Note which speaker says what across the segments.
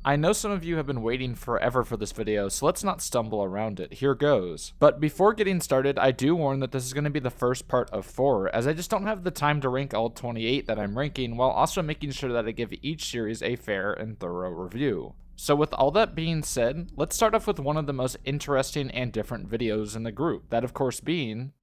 Speaker 1: I know some of you have been waiting forever for this video, so let's not stumble around it. Here goes. But before getting started, I do warn that this is going to be the first part of 4, as I just don't have the time to rank all 28 that I'm ranking, while also making sure that I give each series a fair and thorough review. So with all that being said, let's start off with one of the most interesting and different videos in the group, that of course being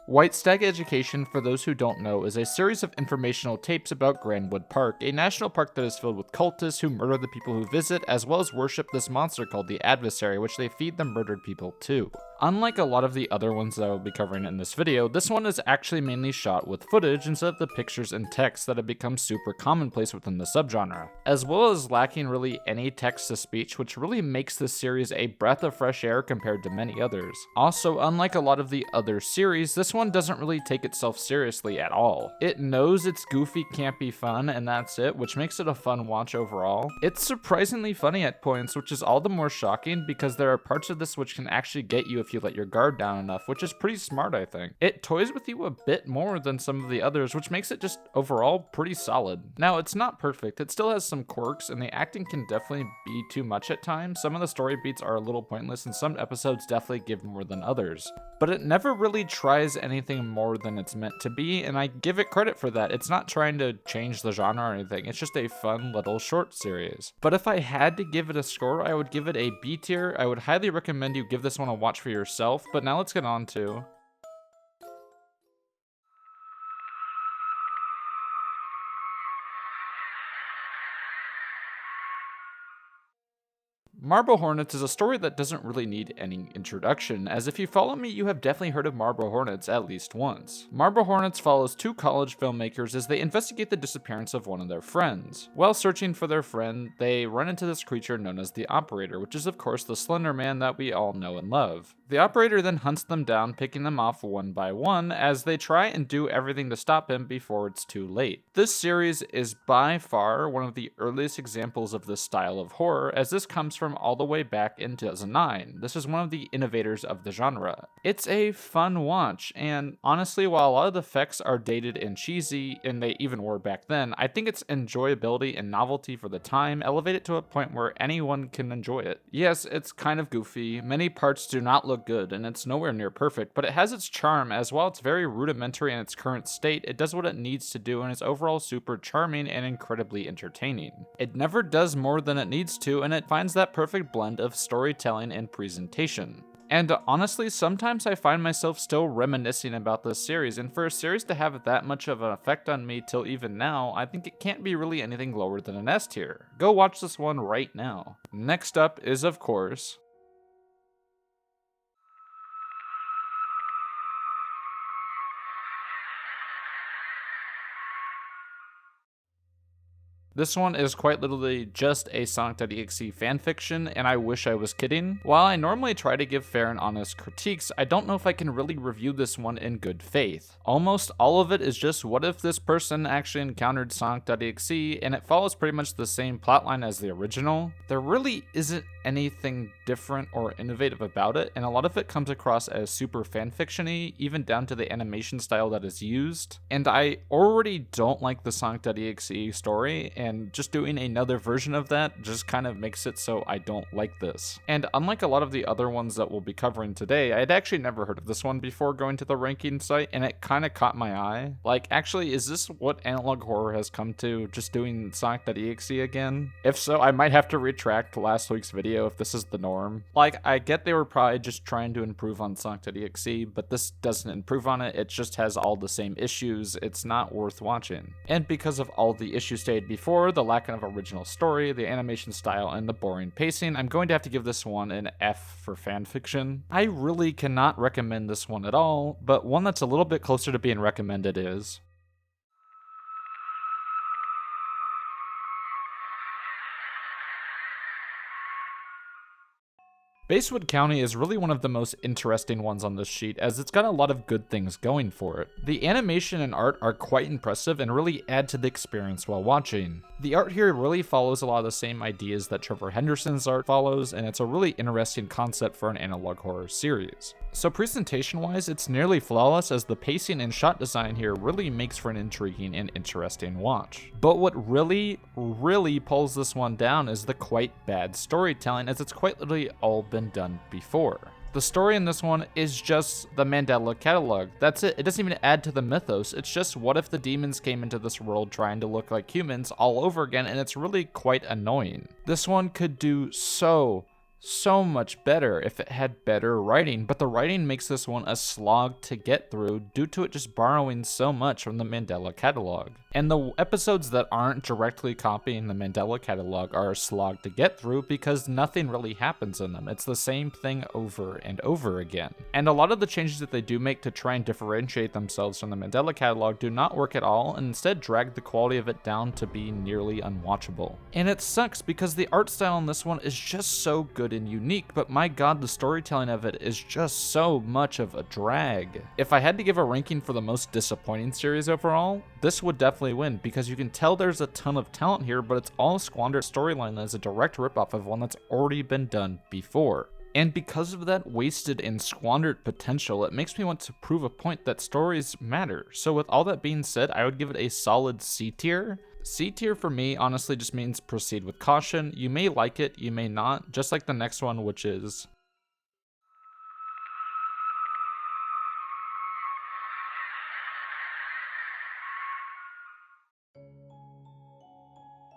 Speaker 1: White Stag Education, for those who don't know, is a series of informational tapes about Grandwood Park, a national park that is filled with cultists who murder the people who visit, as well as worship this monster called the Adversary, which they feed the murdered people to. Unlike a lot of the other ones that I will be covering in this video, this one is actually mainly shot with footage instead of the pictures and text that have become super commonplace within the subgenre, as well as lacking really any text-to-speech, which really makes this series a breath of fresh air compared to many others. Also, unlike a lot of the other series, this one doesn't really take itself seriously at all. It knows it's goofy, campy fun, and that's it, which makes it a fun watch overall. It's surprisingly funny at points, which is all the more shocking because there are parts of this which can actually get you if you let your guard down enough, which is pretty smart, I think. It toys with you a bit more than some of the others, which makes it just overall pretty solid. Now, it's not perfect, it still has some quirks, and the acting can definitely be too much at times. Some of the story beats are a little pointless, and some episodes definitely give more than others. But it never really tries anything more than it's meant to be, and I give it credit for that. It's not trying to change the genre or anything, it's just a fun little short series. But if I had to give it a score, I would give it a B tier. I would highly recommend you give this one a watch for yourself, but now let's get on to Marble Hornets is a story that doesn't really need any introduction, as if you follow me, you have definitely heard of Marble Hornets at least once. Marble Hornets follows two college filmmakers as they investigate the disappearance of one of their friends. While searching for their friend, they run into this creature known as the Operator, which is of course the Slender Man that we all know and love. The Operator then hunts them down, picking them off one by one as they try and do everything to stop him before it's too late. This series is by far one of the earliest examples of this style of horror, as this comes from all the way back in 2009. This is one of the innovators of the genre. It's a fun watch, and honestly, while a lot of the effects are dated and cheesy, and they even were back then, I think its enjoyability and novelty for the time elevate it to a point where anyone can enjoy it. Yes, it's kind of goofy, many parts do not look good, and it's nowhere near perfect, but it has its charm, as while it's very rudimentary in its current state, it does what it needs to do and is overall super charming and incredibly entertaining. It never does more than it needs to, and it finds that perfect blend of storytelling and presentation. And honestly, sometimes I find myself still reminiscing about this series, and for a series to have that much of an effect on me till even now, I think it can't be really anything lower than an S tier. Go watch this one right now. Next up is, of course, this one is quite literally just a Sonic.exe fanfiction, and I wish I was kidding. While I normally try to give fair and honest critiques, I don't know if I can really review this one in good faith. Almost all of it is just what if this person actually encountered Sonic.exe, and it follows pretty much the same plotline as the original. There really isn't anything different or innovative about it, and a lot of it comes across as super fanfiction-y, even down to the animation style that is used. And I already don't like the Sonic.exe story, and just doing another version of that just kind of makes it so I don't like this. And unlike a lot of the other ones that we'll be covering today, I had actually never heard of this one before going to the ranking site, and it kind of caught my eye. Like, actually, is this what analog horror has come to, just doing Sonic.exe again? If so, I might have to retract last week's video if this is the norm. Like, I get they were probably just trying to improve on Sonic.exe, but this doesn't improve on it, it just has all the same issues, it's not worth watching. And because of all the issues stated before, the lack of original story, the animation style, and the boring pacing, I'm going to have to give this one an F for fanfiction. I really cannot recommend this one at all, but one that's a little bit closer to being recommended is Baswood County is really one of the most interesting ones on this sheet, as it's got a lot of good things going for it. The animation and art are quite impressive and really add to the experience while watching. The art here really follows a lot of the same ideas that Trevor Henderson's art follows, and it's a really interesting concept for an analog horror series. So presentation-wise, it's nearly flawless, as the pacing and shot design here really makes for an intriguing and interesting watch. But what really pulls this one down is the quite bad storytelling, as it's quite literally all been done before. The story in this one is just the Mandela Catalogue. That's it. It doesn't even add to the mythos. It's just, what if the demons came into this world trying to look like humans all over again, and it's really quite annoying. This one could do so much better if it had better writing, but the writing makes this one a slog to get through due to it just borrowing so much from the Mandela Catalogue. And the episodes that aren't directly copying the Mandela Catalogue are a slog to get through because nothing really happens in them. It's the same thing over and over again. And a lot of the changes that they do make to try and differentiate themselves from the Mandela Catalogue do not work at all, and instead drag the quality of it down to be nearly unwatchable. And it sucks because the art style in this one is just so good and unique, but my god, the storytelling of it is just so much of a drag. If I had to give a ranking for the most disappointing series overall, this would definitely win, because you can tell there's a ton of talent here, but it's all a squandered storyline that is a direct ripoff of one that's already been done before. And because of that wasted and squandered potential, it makes me want to prove a point that stories matter. So with all that being said, I would give it a solid C tier. C tier for me honestly just means proceed with caution. You may like it, you may not, just like the next one, which is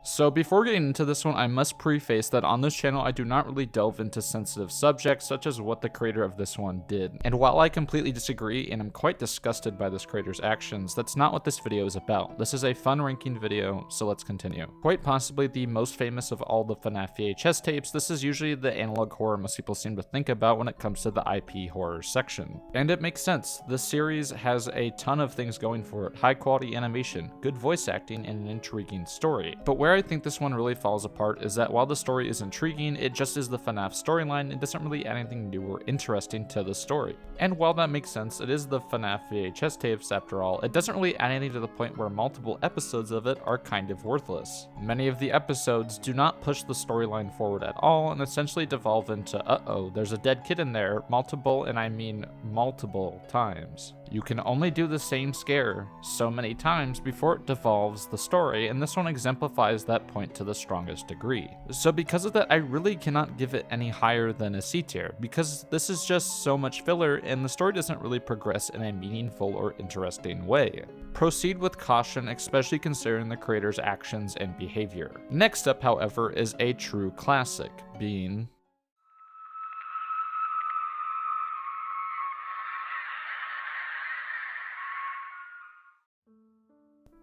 Speaker 1: So before getting into this one, I must preface that on this channel I do not really delve into sensitive subjects such as what the creator of this one did. And while I completely disagree and am quite disgusted by this creator's actions, that's not what this video is about. This is a fun ranking video, so let's continue. Quite possibly the most famous of all the FNaF VHS tapes, this is usually the analog horror most people seem to think about when it comes to the IP horror section. And it makes sense. This series has a ton of things going for it: high quality animation, good voice acting, and an intriguing story. But where I think this one really falls apart is that while the story is intriguing, it just is the FNaF storyline. It doesn't really add anything new or interesting to the story. And while that makes sense, it is the FNaF VHS tapes after all, it doesn't really add anything to the point where multiple episodes of it are kind of worthless. Many of the episodes do not push the storyline forward at all and essentially devolve into uh-oh, there's a dead kid in there multiple, and I mean multiple times. You can only do the same scare so many times before it devolves the story, and this one exemplifies that point to the strongest degree. So because of that, I really cannot give it any higher than a C tier, because this is just so much filler and the story doesn't really progress in a meaningful or interesting way. Proceed with caution, especially considering the creator's actions and behavior. Next up, however, is a true classic, being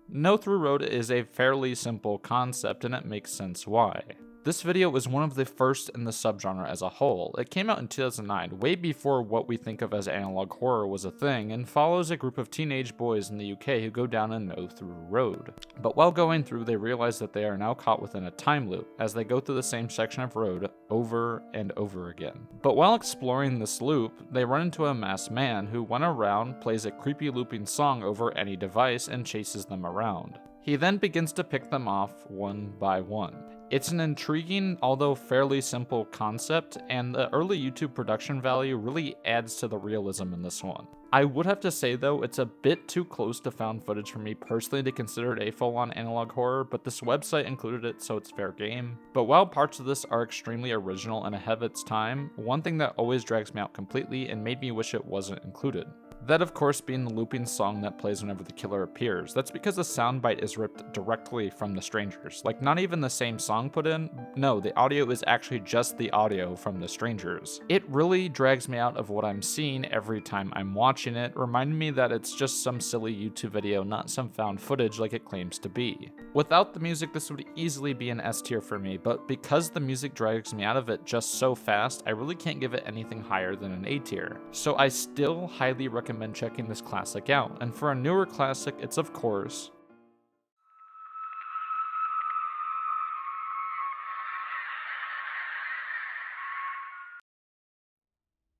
Speaker 1: No Through Road is a fairly simple concept, and it makes sense why. This video was one of the first in the subgenre as a whole. It came out in 2009, way before what we think of as analog horror was a thing, and follows a group of teenage boys in the UK who go down a no-through road. But while going through, they realize that they are now caught within a time loop, as they go through the same section of road over and over again. But while exploring this loop, they run into a masked man who, when around, plays a creepy looping song over any device and chases them around. He then begins to pick them off one by one. It's an intriguing, although fairly simple concept, and the early YouTube production value really adds to the realism in this one. I would have to say though, it's a bit too close to found footage for me personally to consider it a full-on analog horror, but this website included it, so it's fair game. But while parts of this are extremely original and ahead of its time, one thing that always drags me out completely and made me wish it wasn't included. That of course being the looping song that plays whenever the killer appears. That's because the soundbite is ripped directly from The Strangers. Like, not even the same song put in, no, the audio is actually just the audio from The Strangers. It really drags me out of what I'm seeing every time I'm watching it, reminding me that it's just some silly YouTube video, not some found footage like it claims to be. Without the music, this would easily be an S tier for me, but because the music drags me out of it just so fast, I really can't give it anything higher than an A tier. So I still highly recommend checking this classic out, and for a newer classic, it's of course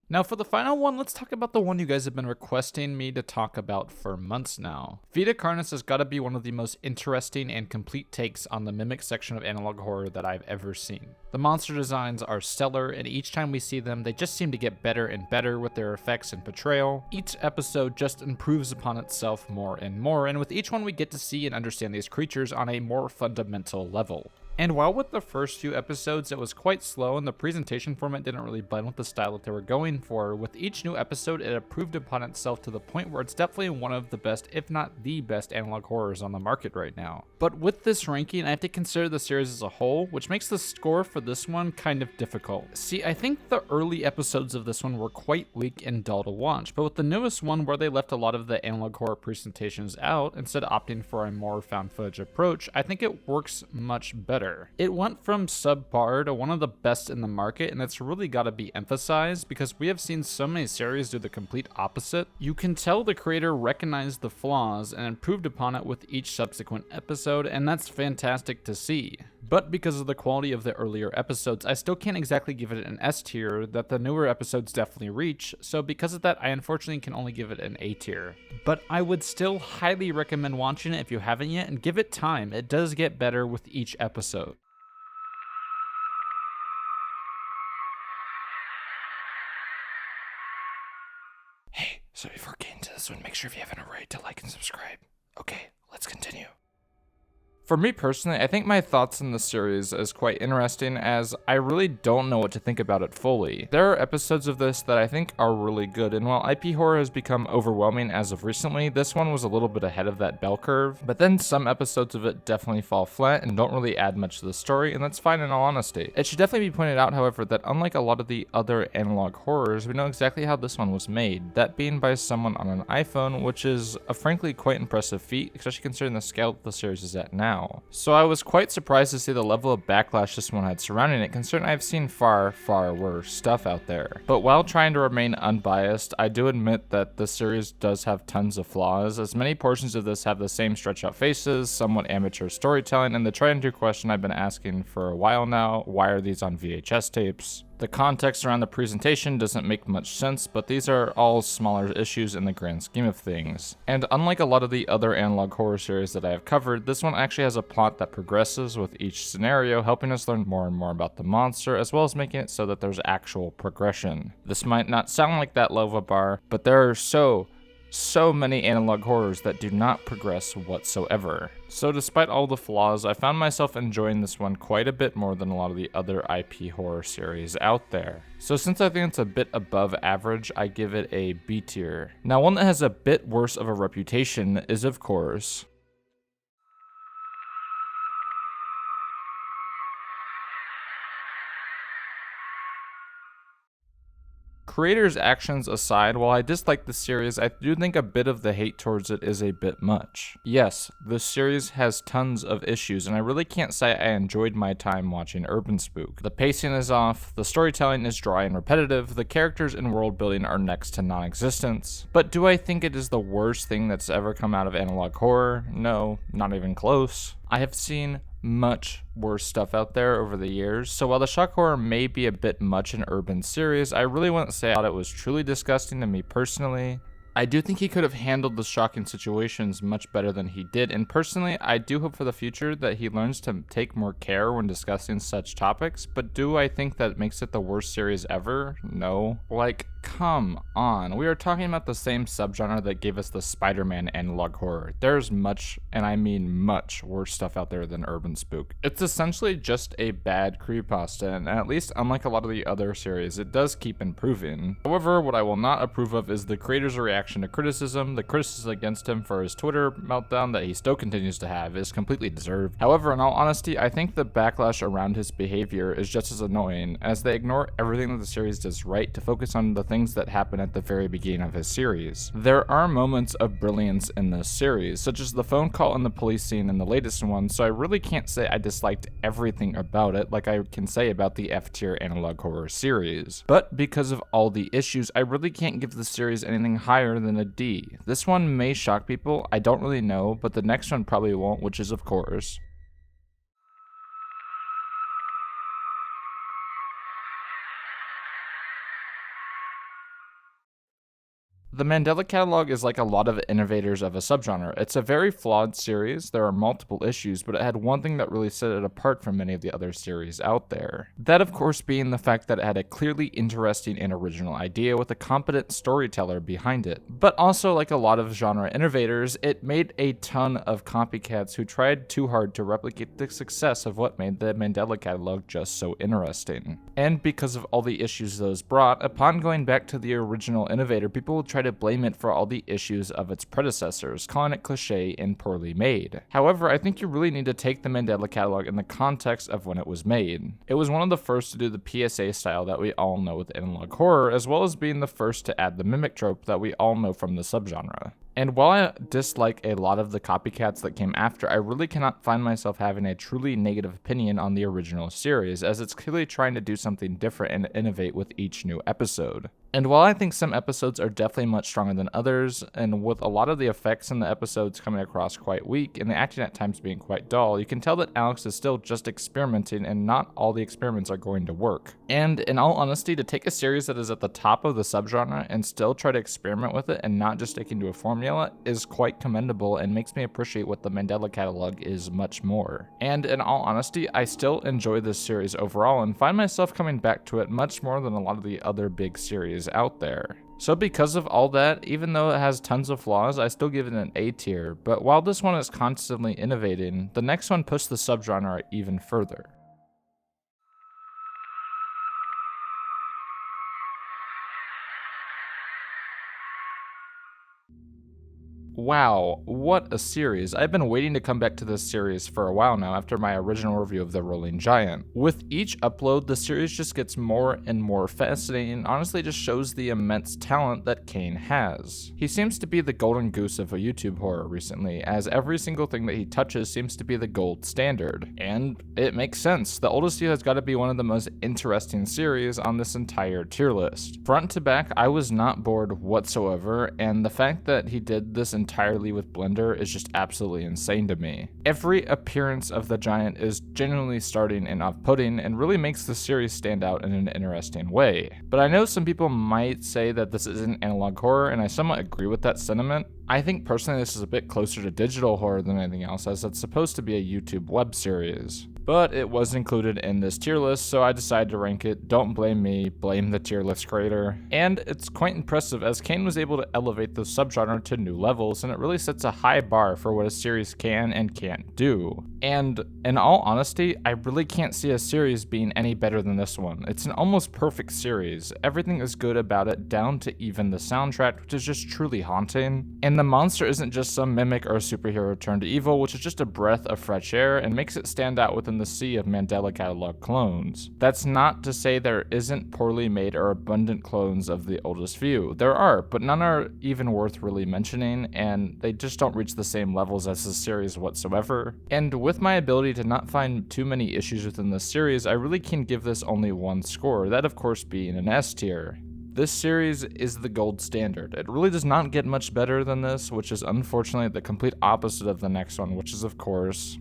Speaker 1: Now for the final one, let's talk about the one you guys have been requesting me to talk about for months now. Vita Carnis has got to be one of the most interesting and complete takes on the mimic section of analog horror that I've ever seen. The monster designs are stellar, and each time we see them, they just seem to get better and better with their effects and portrayal. Each episode just improves upon itself more and more, and with each one we get to see and understand these creatures on a more fundamental level. And while with the first few episodes it was quite slow and the presentation format didn't really blend with the style that they were going for, with each new episode it improved upon itself to the point where it's definitely one of the best, if not the best, analog horrors on the market right now. But with this ranking, I have to consider the series as a whole, which makes the score for this one kind of difficult. See, I think the early episodes of this one were quite weak and dull to watch, but with the newest one where they left a lot of the analog horror presentations out, instead of opting for a more found footage approach, I think it works much better. It went from subpar to one of the best in the market, and it's really got to be emphasized because we have seen so many series do the complete opposite. You can tell the creator recognized the flaws and improved upon it with each subsequent episode, and that's fantastic to see. But because of the quality of the earlier episodes, I still can't exactly give it an S tier that the newer episodes definitely reach, so because of that, I unfortunately can only give it an A tier. But I would still highly recommend watching it if you haven't yet, and give it time. It does get better with each episode.
Speaker 2: Hey, so before getting to this one, make sure if you haven't already to like and subscribe. Okay, let's continue.
Speaker 1: For me personally, I think my thoughts on the series is quite interesting as I really don't know what to think about it fully. There are episodes of this that I think are really good, and while IP horror has become overwhelming as of recently, this one was a little bit ahead of that bell curve, but then some episodes of it definitely fall flat and don't really add much to the story, and that's fine in all honesty. It should definitely be pointed out, however, that unlike a lot of the other analog horrors, we know exactly how this one was made, that being by someone on an iPhone, which is a frankly quite impressive feat, especially considering the scale that the series is at now. So I was quite surprised to see the level of backlash this one had surrounding it, considering I've seen far, far worse stuff out there. But while trying to remain unbiased, I do admit that the series does have tons of flaws, as many portions of this have the same stretched out faces, somewhat amateur storytelling, and the tried and true question I've been asking for a while now: why are these on VHS tapes? The context around the presentation doesn't make much sense, but these are all smaller issues in the grand scheme of things. And unlike a lot of the other analog horror series that I have covered, this one actually has a plot that progresses with each scenario, helping us learn more and more about the monster, as well as making it so that there's actual progression. This might not sound like that low of a bar, but there are so many analog horrors that do not progress whatsoever. So despite all the flaws, I found myself enjoying this one quite a bit more than a lot of the other IP horror series out there. So since I think it's a bit above average, I give it a B tier. Now, one that has a bit worse of a reputation is, of course, creators' actions aside, while I dislike the series, I do think a bit of the hate towards it is a bit much. Yes, this series has tons of issues, and I really can't say I enjoyed my time watching UrbanSPOOK. The pacing is off, the storytelling is dry and repetitive, the characters and world building are next to non-existence. But do I think it is the worst thing that's ever come out of analog horror? No, not even close. I have seen much worse stuff out there over the years, so while the shock horror may be a bit much in Urban series, I really wouldn't say I thought it was truly disgusting to me personally. I do think he could have handled the shocking situations much better than he did, and personally, I do hope for the future that he learns to take more care when discussing such topics, but do I think that makes it the worst series ever? No. Like, come on. We are talking about the same subgenre that gave us the Spider-Man analog horror. There's much, and I mean much, worse stuff out there than UrbanSPOOK. It's essentially just a bad creepypasta, and at least unlike a lot of the other series, it does keep improving. However, what I will not approve of is the creator's reaction to criticism. The criticism against him for his Twitter meltdown that he still continues to have is completely deserved. However, in all honesty, I think the backlash around his behavior is just as annoying, as they ignore everything that the series does right to focus on the things that happen at the very beginning of his series. There are moments of brilliance in this series, such as the phone call and the police scene in the latest one, so I really can't say I disliked everything about it like I can say about the F-tier analog horror series. But because of all the issues, I really can't give the series anything higher than a D. This one may shock people, I don't really know, but the next one probably won't, which is of course The Mandela Catalogue is like a lot of innovators of a subgenre. It's a very flawed series, there are multiple issues, but it had one thing that really set it apart from many of the other series out there. That of course being the fact that it had a clearly interesting and original idea with a competent storyteller behind it. But also, like a lot of genre innovators, it made a ton of copycats who tried too hard to replicate the success of what made the Mandela Catalogue just so interesting. And because of all the issues those brought, upon going back to the original innovator, people will try to blame it for all the issues of its predecessors, calling it cliche and poorly made. However, I think you really need to take the Mandela Catalogue in the context of when it was made. It was one of the first to do the PSA style that we all know with analog horror, as well as being the first to add the mimic trope that we all know from the subgenre. And while I dislike a lot of the copycats that came after, I really cannot find myself having a truly negative opinion on the original series, as it's clearly trying to do something different and innovate with each new episode. And while I think some episodes are definitely much stronger than others, and with a lot of the effects in the episodes coming across quite weak, and the acting at times being quite dull, you can tell that Alex is still just experimenting, and not all the experiments are going to work. And in all honesty, to take a series that is at the top of the subgenre and still try to experiment with it and not just sticking to a formula is quite commendable and makes me appreciate what the Mandela Catalogue is much more. And in all honesty, I still enjoy this series overall and find myself coming back to it much more than a lot of the other big series out there. So because of all that, even though it has tons of flaws, I still give it an A tier, but while this one is constantly innovating, the next one pushed the subgenre even further. Wow, what a series. I've been waiting to come back to this series for a while now after my original review of The Rolling Giant. With each upload, the series just gets more and more fascinating and honestly just shows the immense talent that Kane has. He seems to be the golden goose of a YouTube horror recently, as every single thing that he touches seems to be the gold standard. And it makes sense. The Oldest You has got to be one of the most interesting series on this entire tier list. Front to back, I was not bored whatsoever, and the fact that he did this entirely with Blender is just absolutely insane to me. Every appearance of the giant is genuinely starting and off-putting and really makes the series stand out in an interesting way. But I know some people might say that this isn't analog horror, and I somewhat agree with that sentiment. I think personally this is a bit closer to digital horror than anything else, as it's supposed to be a YouTube web series. But it was included in this tier list, so I decided to rank it. Don't blame me, blame the tier list creator. And it's quite impressive, as Kane was able to elevate the subgenre to new levels, and it really sets a high bar for what a series can and can't do. And in all honesty, I really can't see a series being any better than this one. It's an almost perfect series. Everything is good about it, down to even the soundtrack, which is just truly haunting. And the monster isn't just some mimic or superhero turned evil, which is just a breath of fresh air and makes it stand out within the sea of Mandela Catalogue clones. That's not to say there isn't poorly made or abundant clones of the Oldest View. There are, but none are even worth really mentioning, and they just don't reach the same levels as the series whatsoever. And with my ability to not find too many issues within the series, I really can give this only one score, that of course being an S tier. This series is the gold standard. It really does not get much better than this, which is unfortunately the complete opposite of the next one, which is of course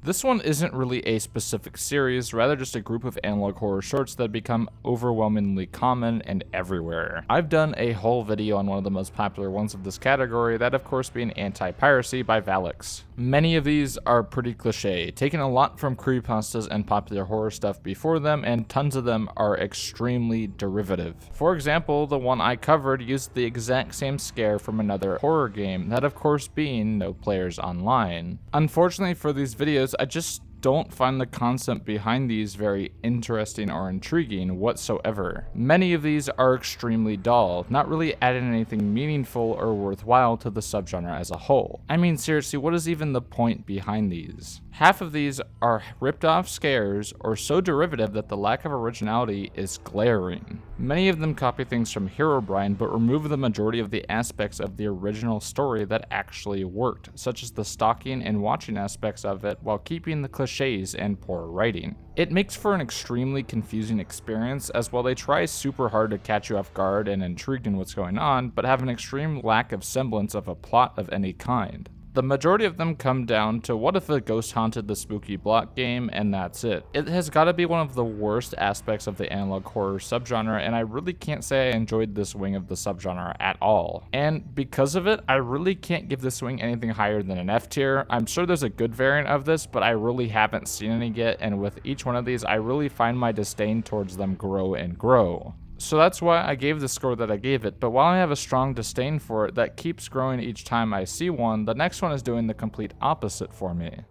Speaker 1: This one isn't really a specific series, rather just a group of analog horror shorts that become overwhelmingly common and everywhere. I've done a whole video on one of the most popular ones of this category, that of course being Anti-Piracy by Valix. Many of these are pretty cliche, taking a lot from creepypastas and popular horror stuff before them, and tons of them are extremely derivative. For example, the one I covered used the exact same scare from another horror game, that of course being No Players Online. Unfortunately for these videos, I just don't find the concept behind these very interesting or intriguing whatsoever. Many of these are extremely dull, not really adding anything meaningful or worthwhile to the subgenre as a whole. I mean, seriously, what is even the point behind these? Half of these are ripped off scares or so derivative that the lack of originality is glaring. Many of them copy things from Herobrine but remove the majority of the aspects of the original story that actually worked, such as the stalking and watching aspects of it, while keeping the cliches and poor writing. It makes for an extremely confusing experience, as while they try super hard to catch you off guard and intrigued in what's going on, but have an extreme lack of semblance of a plot of any kind. The majority of them come down to what if a ghost haunted the spooky block game, and that's it. It has gotta be one of the worst aspects of the analog horror subgenre, and I really can't say I enjoyed this wing of the subgenre at all. And because of it, I really can't give this wing anything higher than an F tier. I'm sure there's a good variant of this, but I really haven't seen any yet, and with each one of these, I really find my disdain towards them grow and grow. So that's why I gave the score that I gave it, but while I have a strong disdain for it that keeps growing each time I see one, the next one is doing the complete opposite for me.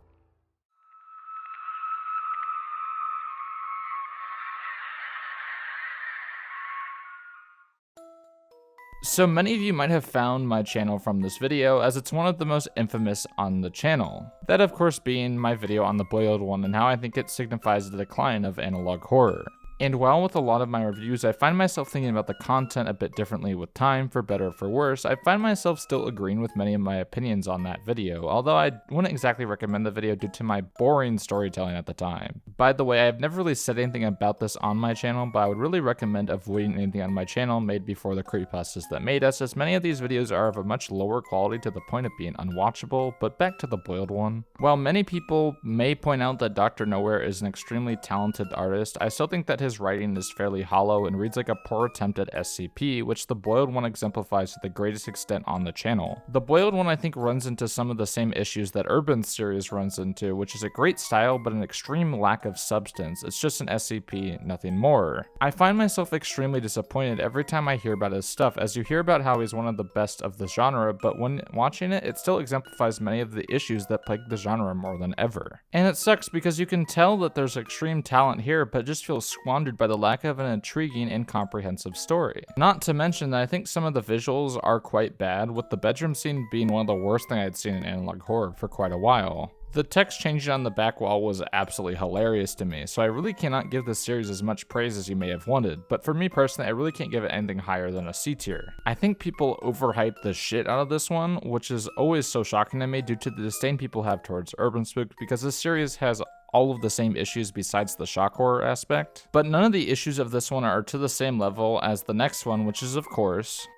Speaker 1: So many of you might have found my channel from this video, as it's one of the most infamous on the channel. That of course being my video on the boiled one and how I think it signifies the decline of analog horror. And while with a lot of my reviews I find myself thinking about the content a bit differently with time, for better or for worse, I find myself still agreeing with many of my opinions on that video, although I wouldn't exactly recommend the video due to my boring storytelling at the time. By the way, I've never really said anything about this on my channel, but I would really recommend avoiding anything on my channel made before the creepypastas that made us, as many of these videos are of a much lower quality to the point of being unwatchable. But back to the boiled one. While many people may point out that Dr. Nowhere is an extremely talented artist, I still think that his writing is fairly hollow and reads like a poor attempt at SCP, which the boiled one exemplifies to the greatest extent on the channel. The boiled one I think runs into some of the same issues that Urban's series runs into, which is a great style but an extreme lack of substance. It's just an SCP, nothing more. I find myself extremely disappointed every time I hear about his stuff, as you hear about how he's one of the best of the genre, but when watching it, it still exemplifies many of the issues that plague the genre more than ever. And it sucks because you can tell that there's extreme talent here, but just feels squandered by the lack of an intriguing and comprehensive story. Not to mention that I think some of the visuals are quite bad, with the bedroom scene being one of the worst things I'd seen in analog horror for quite a while. The text changing on the back wall was absolutely hilarious to me, so I really cannot give this series as much praise as you may have wanted, but for me personally, I really can't give it anything higher than a C tier. I think people overhype the shit out of this one, which is always so shocking to me due to the disdain people have towards UrbanSPOOK, because this series has all of the same issues besides the shock horror aspect, but none of the issues of this one are to the same level as the next one, which is of course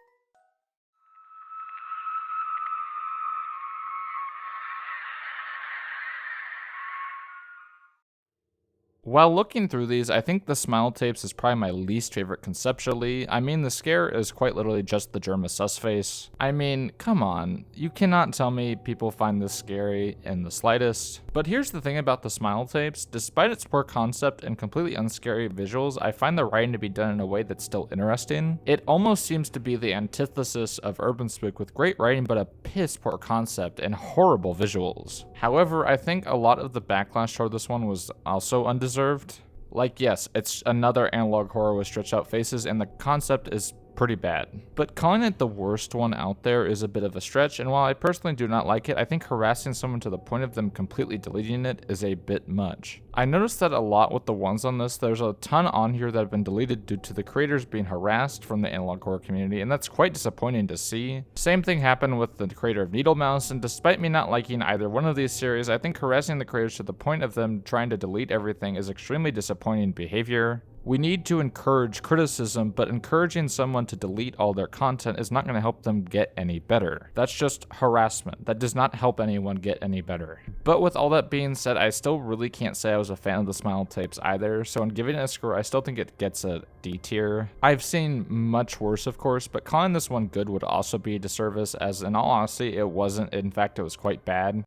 Speaker 1: while looking through these, I think the Smile Tapes is probably my least favorite conceptually. I mean, the scare is quite literally just the Germa sus face. I mean, come on, you cannot tell me people find this scary in the slightest. But here's the thing about the Smile Tapes, despite its poor concept and completely unscary visuals, I find the writing to be done in a way that's still interesting. It almost seems to be the antithesis of UrbanSPOOK, with great writing but a piss poor concept and horrible visuals. However, I think a lot of the backlash toward this one was also undeserved. Like, yes, it's another analog horror with stretched out faces, and the concept is pretty bad. But calling it the worst one out there is a bit of a stretch, and while I personally do not like it, I think harassing someone to the point of them completely deleting it is a bit much. I noticed that a lot with the ones on this. There's a ton on here that have been deleted due to the creators being harassed from the analog horror community, and that's quite disappointing to see. Same thing happened with the creator of Needle Mouse, and despite me not liking either one of these series, I think harassing the creators to the point of them trying to delete everything is extremely disappointing behavior. We need to encourage criticism, but encouraging someone to delete all their content is not going to help them get any better. That's just harassment. That does not help anyone get any better. But with all that being said, I still really can't say I was a fan of the Smile Tapes either, so in giving it a score, I still think it gets a D tier. I've seen much worse, of course, but calling this one good would also be a disservice, as in all honesty, it wasn't. In fact, it was quite bad.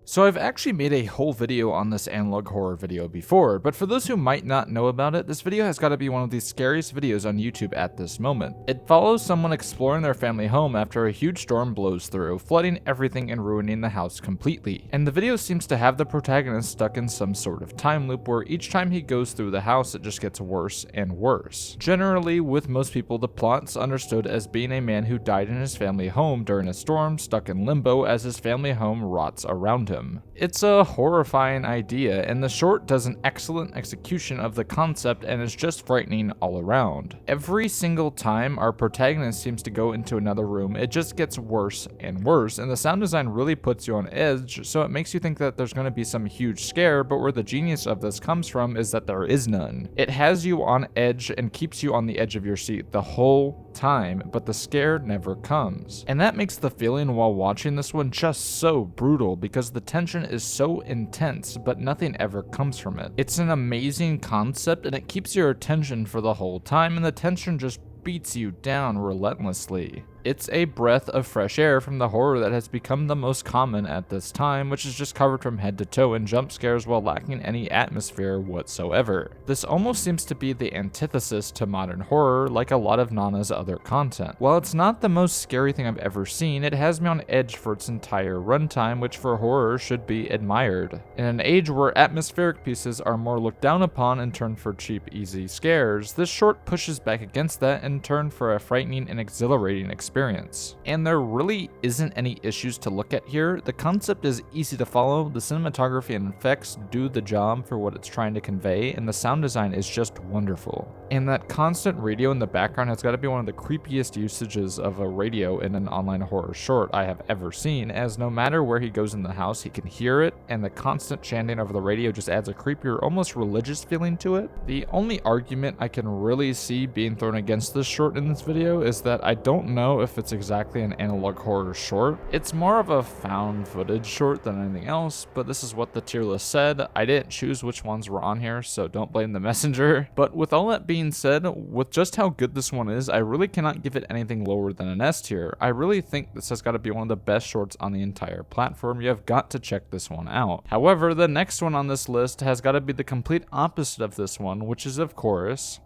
Speaker 1: So I've actually made a whole video on this analog horror video before, but for those who might not know about it, this video has got to be one of the scariest videos on YouTube at this moment. It follows someone exploring their family home after a huge storm blows through, flooding everything and ruining the house completely. And the video seems to have the protagonist stuck in some sort of time loop where each time he goes through the house it just gets worse and worse. Generally, with most people, the plot's understood as being a man who died in his family home during a storm, stuck in limbo as his family home rots around him. random. It's a horrifying idea, and the short does an excellent execution of the concept and is just frightening all around. Every single time our protagonist seems to go into another room, it just gets worse and worse, and the sound design really puts you on edge, so it makes you think that there's going to be some huge scare, but where the genius of this comes from is that there is none. It has you on edge and keeps you on the edge of your seat the whole time, but the scare never comes. And that makes the feeling while watching this one just so brutal because the tension is so intense, but nothing ever comes from it. It's an amazing concept and it keeps your attention for the whole time, and the tension just beats you down relentlessly. It's a breath of fresh air from the horror that has become the most common at this time, which is just covered from head to toe in jump scares while lacking any atmosphere whatsoever. This almost seems to be the antithesis to modern horror, like a lot of Nana's other content. While it's not the most scary thing I've ever seen, it has me on edge for its entire runtime, which for horror should be admired. In an age where atmospheric pieces are more looked down upon in turn for cheap, easy scares, this short pushes back against that in turn for a frightening and exhilarating experience. And there really isn't any issues to look at here. The concept is easy to follow, the cinematography and effects do the job for what it's trying to convey, and the sound design is just wonderful. And that constant radio in the background has got to be one of the creepiest usages of a radio in an online horror short I have ever seen, as no matter where he goes in the house, he can hear it, and the constant chanting over the radio just adds a creepier, almost religious feeling to it. The only argument I can really see being thrown against this short in this video is that I don't know if it's exactly an analog horror short. It's more of a found footage short than anything else, but this is what the tier list said. I didn't choose which ones were on here, so don't blame the messenger. But with all that being said, with just how good this one is, I really cannot give it anything lower than an S tier. I really think this has got to be one of the best shorts on the entire platform. You have got to check this one out. However, the next one on this list has got to be the complete opposite of this one, which is of course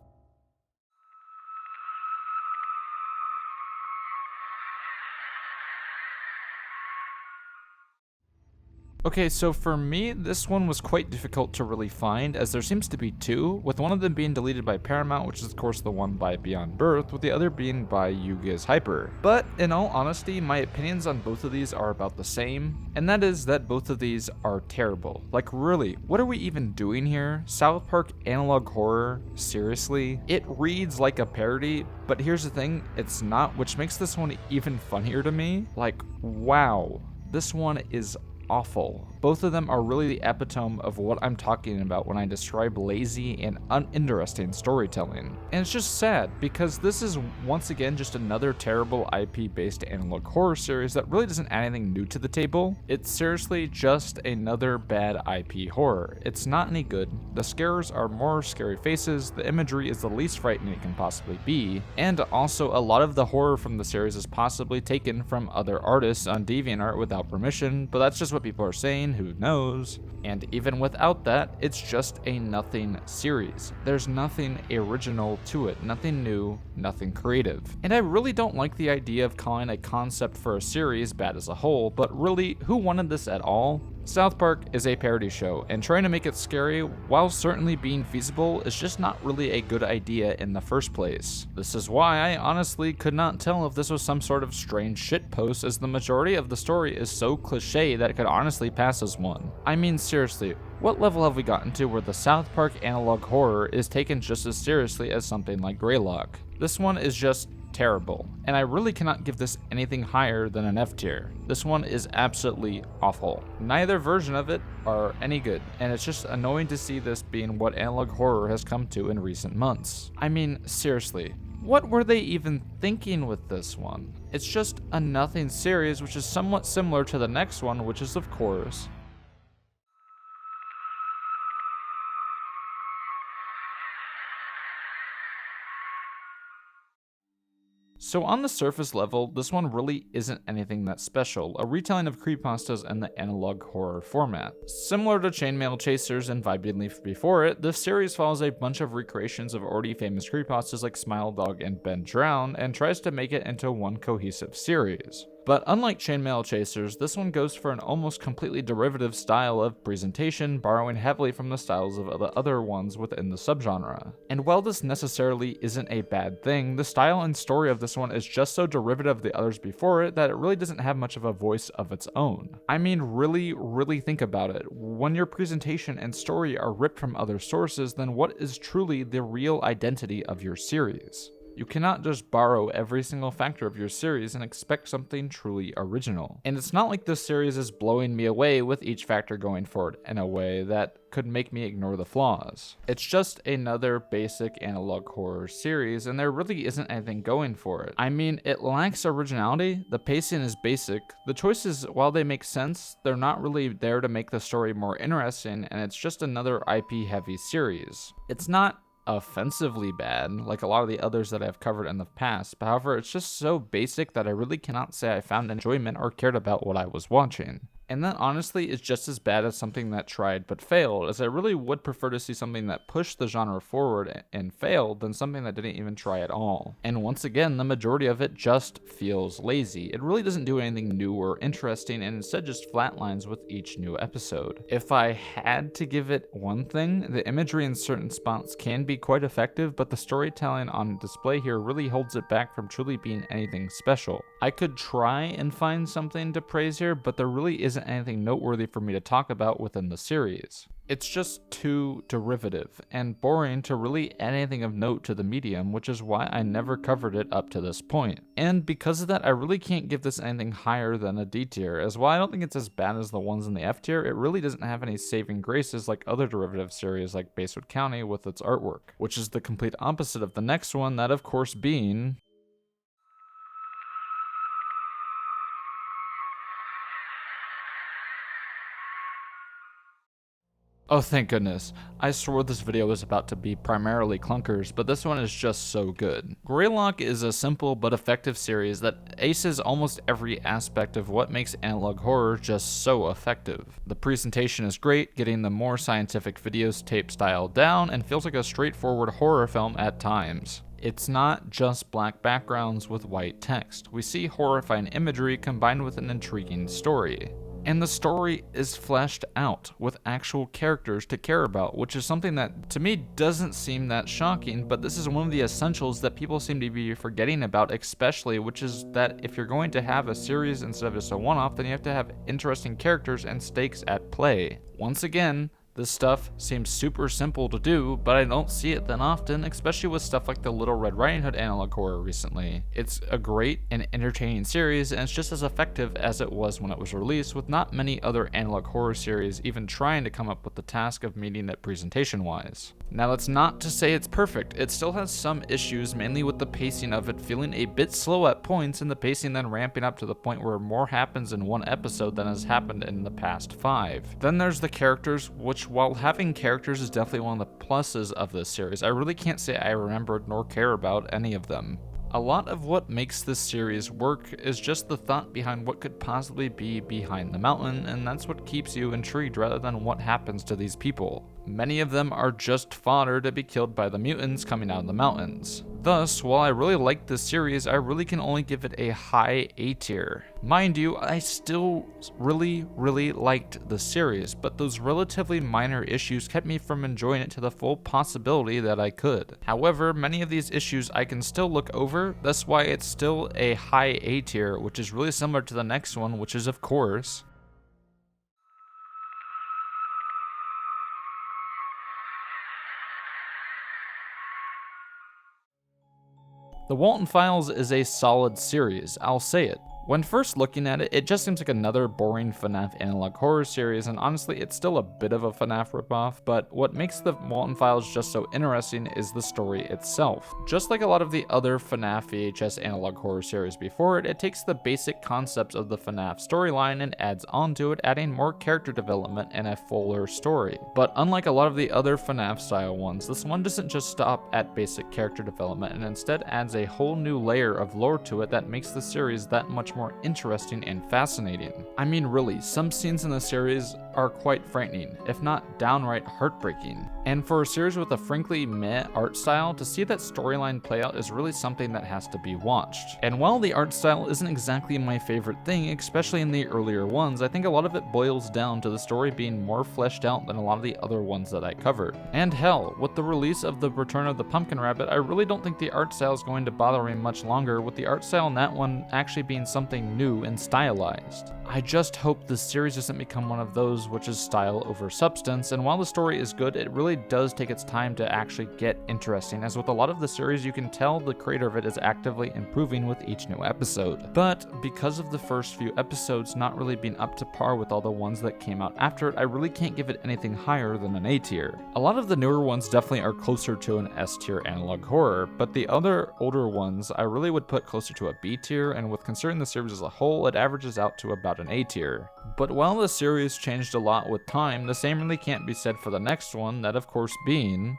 Speaker 1: Okay, so for me, this one was quite difficult to really find, as there seems to be two, with one of them being deleted by Paramount, which is of course the one by Beyond Birth, with the other being by Yuga's Hyper. But in all honesty, my opinions on both of these are about the same, and that is that both of these are terrible. Like really, what are we even doing here? South Park analog horror? Seriously? It reads like a parody, but here's the thing, it's not, which makes this one even funnier to me. Like, wow, this one is awful. Both of them are really the epitome of what I'm talking about when I describe lazy and uninteresting storytelling. And it's just sad, because this is once again just another terrible IP-based analog horror series that really doesn't add anything new to the table. It's seriously just another bad IP horror. It's not any good, the scares are more scary faces, the imagery is the least frightening it can possibly be, and also a lot of the horror from the series is possibly taken from other artists on DeviantArt without permission, but that's just what people are saying, who knows? And even without that, it's just a nothing series. There's nothing original to it, nothing new, nothing creative. And I really don't like the idea of calling a concept for a series bad as a whole, but really, who wanted this at all? South Park is a parody show, and trying to make it scary, while certainly being feasible, is just not really a good idea in the first place. This is why I honestly could not tell if this was some sort of strange shitpost, as the majority of the story is so cliche that it could honestly pass as one. I mean seriously, what level have we gotten to where the South Park analog horror is taken just as seriously as something like Greylock? This one is just terrible, and I really cannot give this anything higher than an F tier. This one is absolutely awful. Neither version of it are any good, and it's just annoying to see this being what analog horror has come to in recent months. I mean, seriously, what were they even thinking with this one? It's just a nothing series, which is somewhat similar to the next one, which is of course So on the surface level, this one really isn't anything that special, a retelling of creepypastas in the analog horror format. Similar to Chainmail Chasers and Vibing Leaf before it, this series follows a bunch of recreations of already famous creepypastas like Smile Dog and Ben Drown, and tries to make it into one cohesive series. But unlike Chainmail Chasers, this one goes for an almost completely derivative style of presentation, borrowing heavily from the styles of the other ones within the subgenre. And while this necessarily isn't a bad thing, the style and story of this one is just so derivative of the others before it that it really doesn't have much of a voice of its own. I mean, really think about it. When your presentation and story are ripped from other sources, then what is truly the real identity of your series? You cannot just borrow every single factor of your series and expect something truly original. And it's not like this series is blowing me away with each factor going forward in a way that could make me ignore the flaws. It's just another basic analog horror series, and there really isn't anything going for it. I mean, it lacks originality, the pacing is basic, the choices, while they make sense, they're not really there to make the story more interesting, and it's just another IP heavy series. It's not offensively bad like a lot of the others that I've covered in the past, but however, it's just so basic that I really cannot say I found enjoyment or cared about what I was watching. And that honestly is just as bad as something that tried but failed, as I really would prefer to see something that pushed the genre forward and failed than something that didn't even try at all. And once again, the majority of it just feels lazy. It really doesn't do anything new or interesting, and instead just flatlines with each new episode. If I had to give it one thing, the imagery in certain spots can be quite effective, but the storytelling on display here really holds it back from truly being anything special. I could try and find something to praise here, but there really isn't anything noteworthy for me to talk about within the series. It's just too derivative and boring to really add anything of note to the medium, which is why I never covered it up to this point. And because of that, I really can't give this anything higher than a D tier, as while I don't think it's as bad as the ones in the F tier, it really doesn't have any saving graces like other derivative series like Baswood County with its artwork, which is the complete opposite of the next one, that of course being oh, thank goodness. I swore this video was about to be primarily clunkers, but this one is just so good. Greylock is a simple but effective series that aces almost every aspect of what makes analog horror just so effective. The presentation is great, getting the more scientific videos tape style down, and feels like a straightforward horror film at times. It's not just black backgrounds with white text. We see horrifying imagery combined with an intriguing story. And the story is fleshed out with actual characters to care about, which is something that to me doesn't seem that shocking, but this is one of the essentials that people seem to be forgetting about, especially, which is that if you're going to have a series instead of just a one-off, then you have to have interesting characters and stakes at play. Once again, this stuff seems super simple to do, but I don't see it that often, especially with stuff like the Little Red Riding Hood analog horror recently. It's a great and entertaining series, and it's just as effective as it was when it was released, with not many other analog horror series even trying to come up with the task of meeting it presentation-wise. Now that's not to say it's perfect, it still has some issues, mainly with the pacing of it feeling a bit slow at points, and the pacing then ramping up to the point where more happens in one episode than has happened in the past 5. Then there's the characters, which while having characters is definitely one of the pluses of this series, I really can't say I remembered nor care about any of them. A lot of what makes this series work is just the thought behind what could possibly be behind the mountain, and that's what keeps you intrigued rather than what happens to these people. Many of them are just fodder to be killed by the mutants coming out of the mountains. Thus, while I really like this series, I really can only give it a high A tier. Mind you, I still really liked the series, but those relatively minor issues kept me from enjoying it to the full possibility that I could. However, many of these issues I can still look over, that's why it's still a high A tier, which is really similar to the next one, which is of course The Walten Files is a solid series, I'll say it. When first looking at it, it just seems like another boring FNaF analog horror series, and honestly, it's still a bit of a FNaF ripoff, but what makes the Walten Files just so interesting is the story itself. Just like a lot of the other FNaF VHS analog horror series before it, it takes the basic concepts of the FNaF storyline and adds onto it, adding more character development and a fuller story. But unlike a lot of the other FNaF style ones, this one doesn't just stop at basic character development and instead adds a whole new layer of lore to it that makes the series that much much more interesting and fascinating. I mean, really, some scenes in the series are quite frightening, if not downright heartbreaking. And for a series with a frankly meh art style, to see that storyline play out is really something that has to be watched. And while the art style isn't exactly my favorite thing, especially in the earlier ones, I think a lot of it boils down to the story being more fleshed out than a lot of the other ones that I covered. And hell, with the release of The Return of the Pumpkin Rabbit, I really don't think the art style is going to bother me much longer, with the art style in that one actually being something new and stylized. I just hope the series doesn't become one of those which is style over substance, and while the story is good, it really does take its time to actually get interesting, as with a lot of the series you can tell the creator of it is actively improving with each new episode. But because of the first few episodes not really being up to par with all the ones that came out after it, I really can't give it anything higher than an A tier. A lot of the newer ones definitely are closer to an S tier analog horror, but the other older ones I really would put closer to a B tier, and with considering the series as a whole, it averages out to about an A tier. But while the series changed a lot with time, the same really can't be said for the next one, that of course being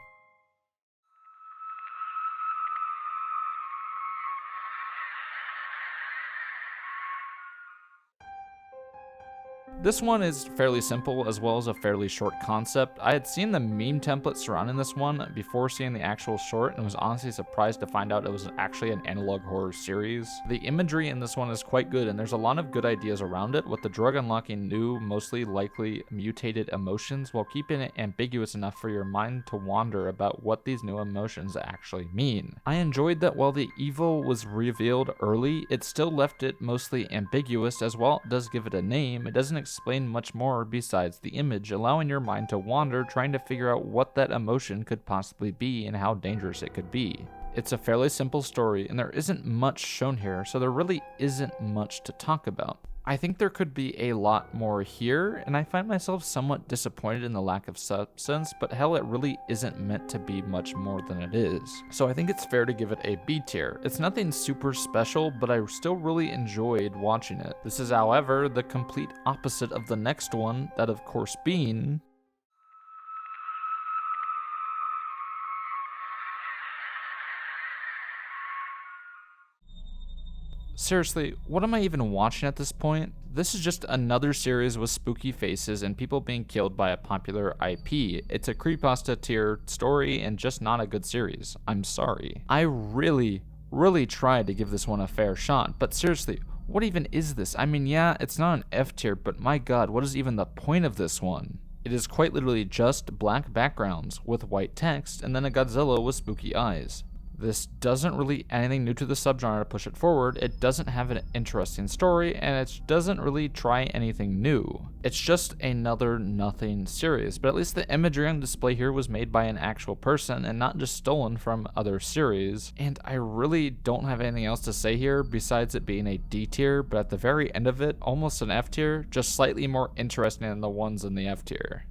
Speaker 1: this one is fairly simple, as well as a fairly short concept. I had seen the meme template surrounding this one before seeing the actual short, and was honestly surprised to find out it was actually an analog horror series. The imagery in this one is quite good, and there's a lot of good ideas around it, with the drug unlocking new, mostly likely mutated emotions, while keeping it ambiguous enough for your mind to wander about what these new emotions actually mean. I enjoyed that while the evil was revealed early, it still left it mostly ambiguous, as while it does give it a name, it doesn't explain much more besides the image, allowing your mind to wander trying to figure out what that emotion could possibly be and how dangerous it could be. It's a fairly simple story, and there isn't much shown here, so there really isn't much to talk about. I think there could be a lot more here, and I find myself somewhat disappointed in the lack of substance, but hell, it really isn't meant to be much more than it is. So I think it's fair to give it a B tier. It's nothing super special, but I still really enjoyed watching it. This is, however, the complete opposite of the next one, that of course being seriously, what am I even watching at this point? This is just another series with spooky faces and people being killed by a popular IP. It's a creepypasta tier story and just not a good series. I'm sorry. I really tried to give this one a fair shot, but seriously, what even is this? I mean, yeah, it's not an F tier, but my god, what is even the point of this one? It is quite literally just black backgrounds with white text and then a Godzilla with spooky eyes. This doesn't really anything new to the subgenre to push it forward, it doesn't have an interesting story, and it doesn't really try anything new. It's just another nothing series, but at least the imagery on display here was made by an actual person and not just stolen from other series. And I really don't have anything else to say here besides it being a D tier, but at the very end of it, almost an F tier, just slightly more interesting than the ones in the F tier.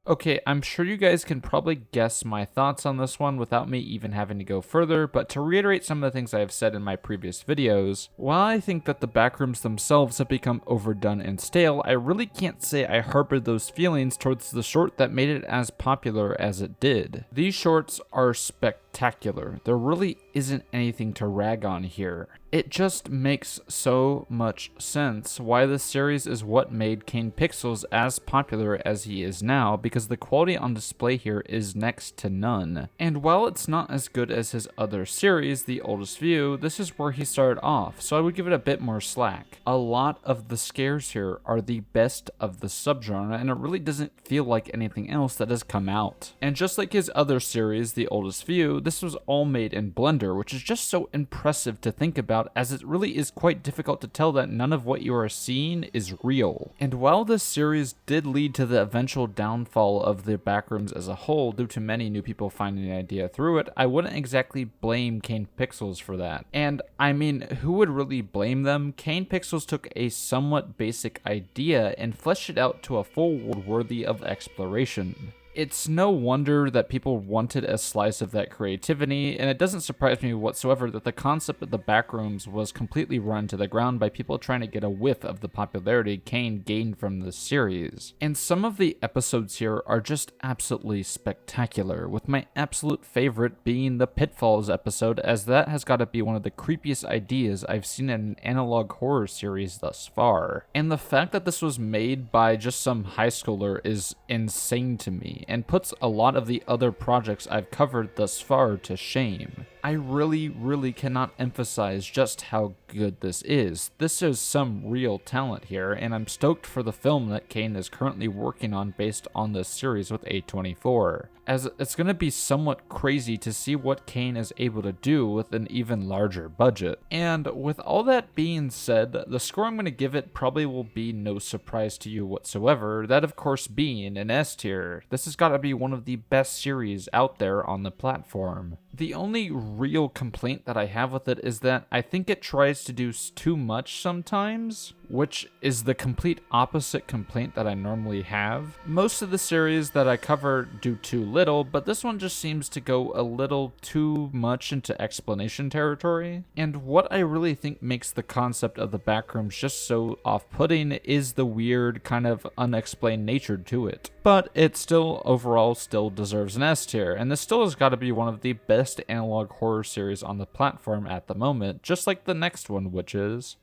Speaker 1: Okay, I'm sure you guys can probably guess my thoughts on this one without me even having to go further, but to reiterate some of the things I have said in my previous videos, while I think that the Backrooms themselves have become overdone and stale, I really can't say I harbored those feelings towards the short that made it as popular as it did. These shorts are spectacular. There really isn't anything to rag on here. It just makes so much sense why this series is what made Kane Pixels as popular as he is now, because the quality on display here is next to none. And while it's not as good as his other series, The Oldest View, this is where he started off, so I would give it a bit more slack. A lot of the scares here are the best of the subgenre, and it really doesn't feel like anything else that has come out. And just like his other series, The Oldest View, this was all made in Blender, which is just so impressive to think about, as it really is quite difficult to tell that none of what you are seeing is real. And while this series did lead to the eventual downfall of the Backrooms as a whole due to many new people finding the idea through it, I wouldn't exactly blame Kane Pixels for that. And I mean, who would really blame them? Kane Pixels took a somewhat basic idea and fleshed it out to a full world worthy of exploration. It's no wonder that people wanted a slice of that creativity, and it doesn't surprise me whatsoever that the concept of the Backrooms was completely run to the ground by people trying to get a whiff of the popularity Kane gained from this series. And some of the episodes here are just absolutely spectacular, with my absolute favorite being the Pitfalls episode, as that has got to be one of the creepiest ideas I've seen in an analog horror series thus far. And the fact that this was made by just some high schooler is insane to me, and puts a lot of the other projects I've covered thus far to shame. I really cannot emphasize just how good this is. This is some real talent here, and I'm stoked for the film that Kane is currently working on based on this series with A24, as it's going to be somewhat crazy to see what Kane is able to do with an even larger budget. And with all that being said, the score I'm going to give it probably will be no surprise to you whatsoever, that of course being an S tier. This has got to be one of the best series out there on the platform. The only real complaint that I have with it is that I think it tries to do too much sometimes, which is the complete opposite complaint that I normally have. Most of the series that I cover do too little, but this one just seems to go a little too much into explanation territory. And what I really think makes the concept of the Backrooms just so off-putting is the weird, kind of unexplained nature to it. But it still, overall, still deserves an S tier, and this still has got to be one of the best analog horror series on the platform at the moment, just like the next one, which is...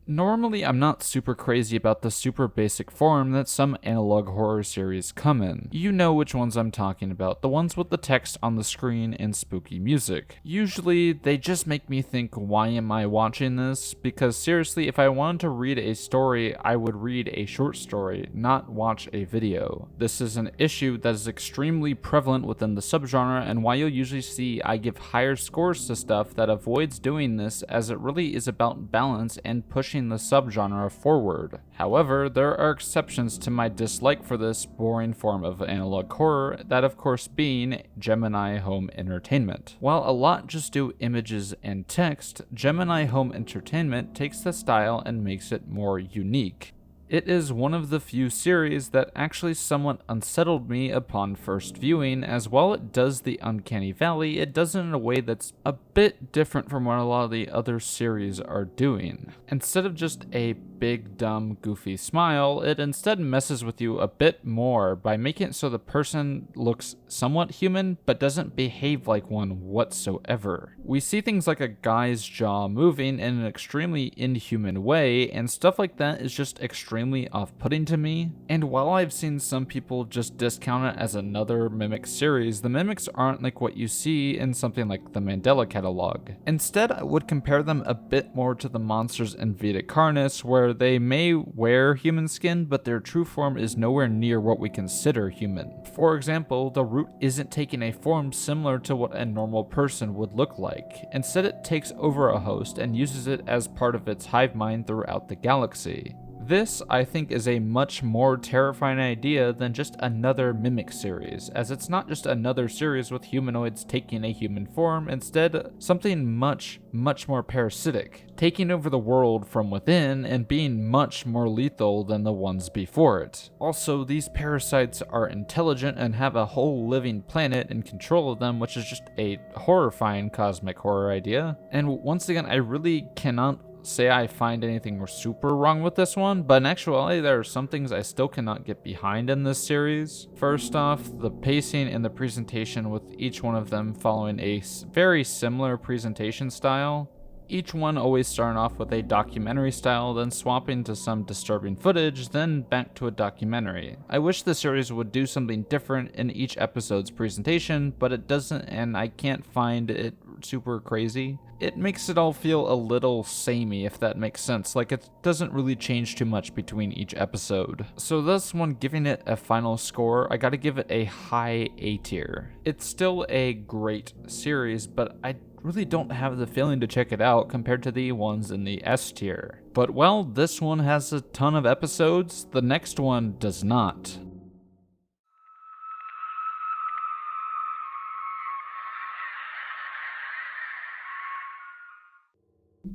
Speaker 1: Normally, I'm not super crazy about the super basic form that some analog horror series come in. You know which ones I'm talking about, the ones with the text on the screen and spooky music. Usually, they just make me think, why am I watching this? Because seriously, if I wanted to read a story, I would read a short story, not watch a video. This is an issue that is extremely prevalent within the subgenre, and why you'll usually see I give higher scores to stuff that avoids doing this, as it really is about balance and pushing the subgenre forward. However, there are exceptions to my dislike for this boring form of analog horror, that of course being Gemini Home Entertainment. While a lot just do images and text, Gemini Home Entertainment takes the style and makes it more unique. It is one of the few series that actually somewhat unsettled me upon first viewing, as while it does the Uncanny Valley, it does it in a way that's a bit different from what a lot of the other series are doing. Instead of just a big, dumb, goofy smile, it instead messes with you a bit more by making it so the person looks somewhat human, but doesn't behave like one whatsoever. We see things like a guy's jaw moving in an extremely inhuman way, and stuff like that is just extremely off-putting to me. And while I've seen some people just discount it as another Mimic series, the Mimics aren't like what you see in something like the Mandela Catalogue. Instead, I would compare them a bit more to the monsters in Vita Carnis, where they may wear human skin, but their true form is nowhere near what we consider human. For example, the Root isn't taking a form similar to what a normal person would look like. Instead, it takes over a host and uses it as part of its hive mind throughout the galaxy. This, I think, is a much more terrifying idea than just another Mimic series, as it's not just another series with humanoids taking a human form, instead something much more parasitic, taking over the world from within and being much more lethal than the ones before it. Also, these parasites are intelligent and have a whole living planet in control of them, which is just a horrifying cosmic horror idea. And once again, I really cannot say I find anything super wrong with this one, but in actuality there are some things I still cannot get behind in this series. First off, the pacing and the presentation, with each one of them following a very similar presentation style. Each one always starting off with a documentary style, then swapping to some disturbing footage, then back to a documentary. I wish the series would do something different in each episode's presentation, but it doesn't, and I can't find it super crazy. It makes it all feel a little samey, if that makes sense, like it doesn't really change too much between each episode. So thus, when giving it a final score, I gotta give it a high A tier. It's still a great series, but I really don't have the feeling to check it out compared to the ones in the S tier. But well, this one has a ton of episodes, the next one does not.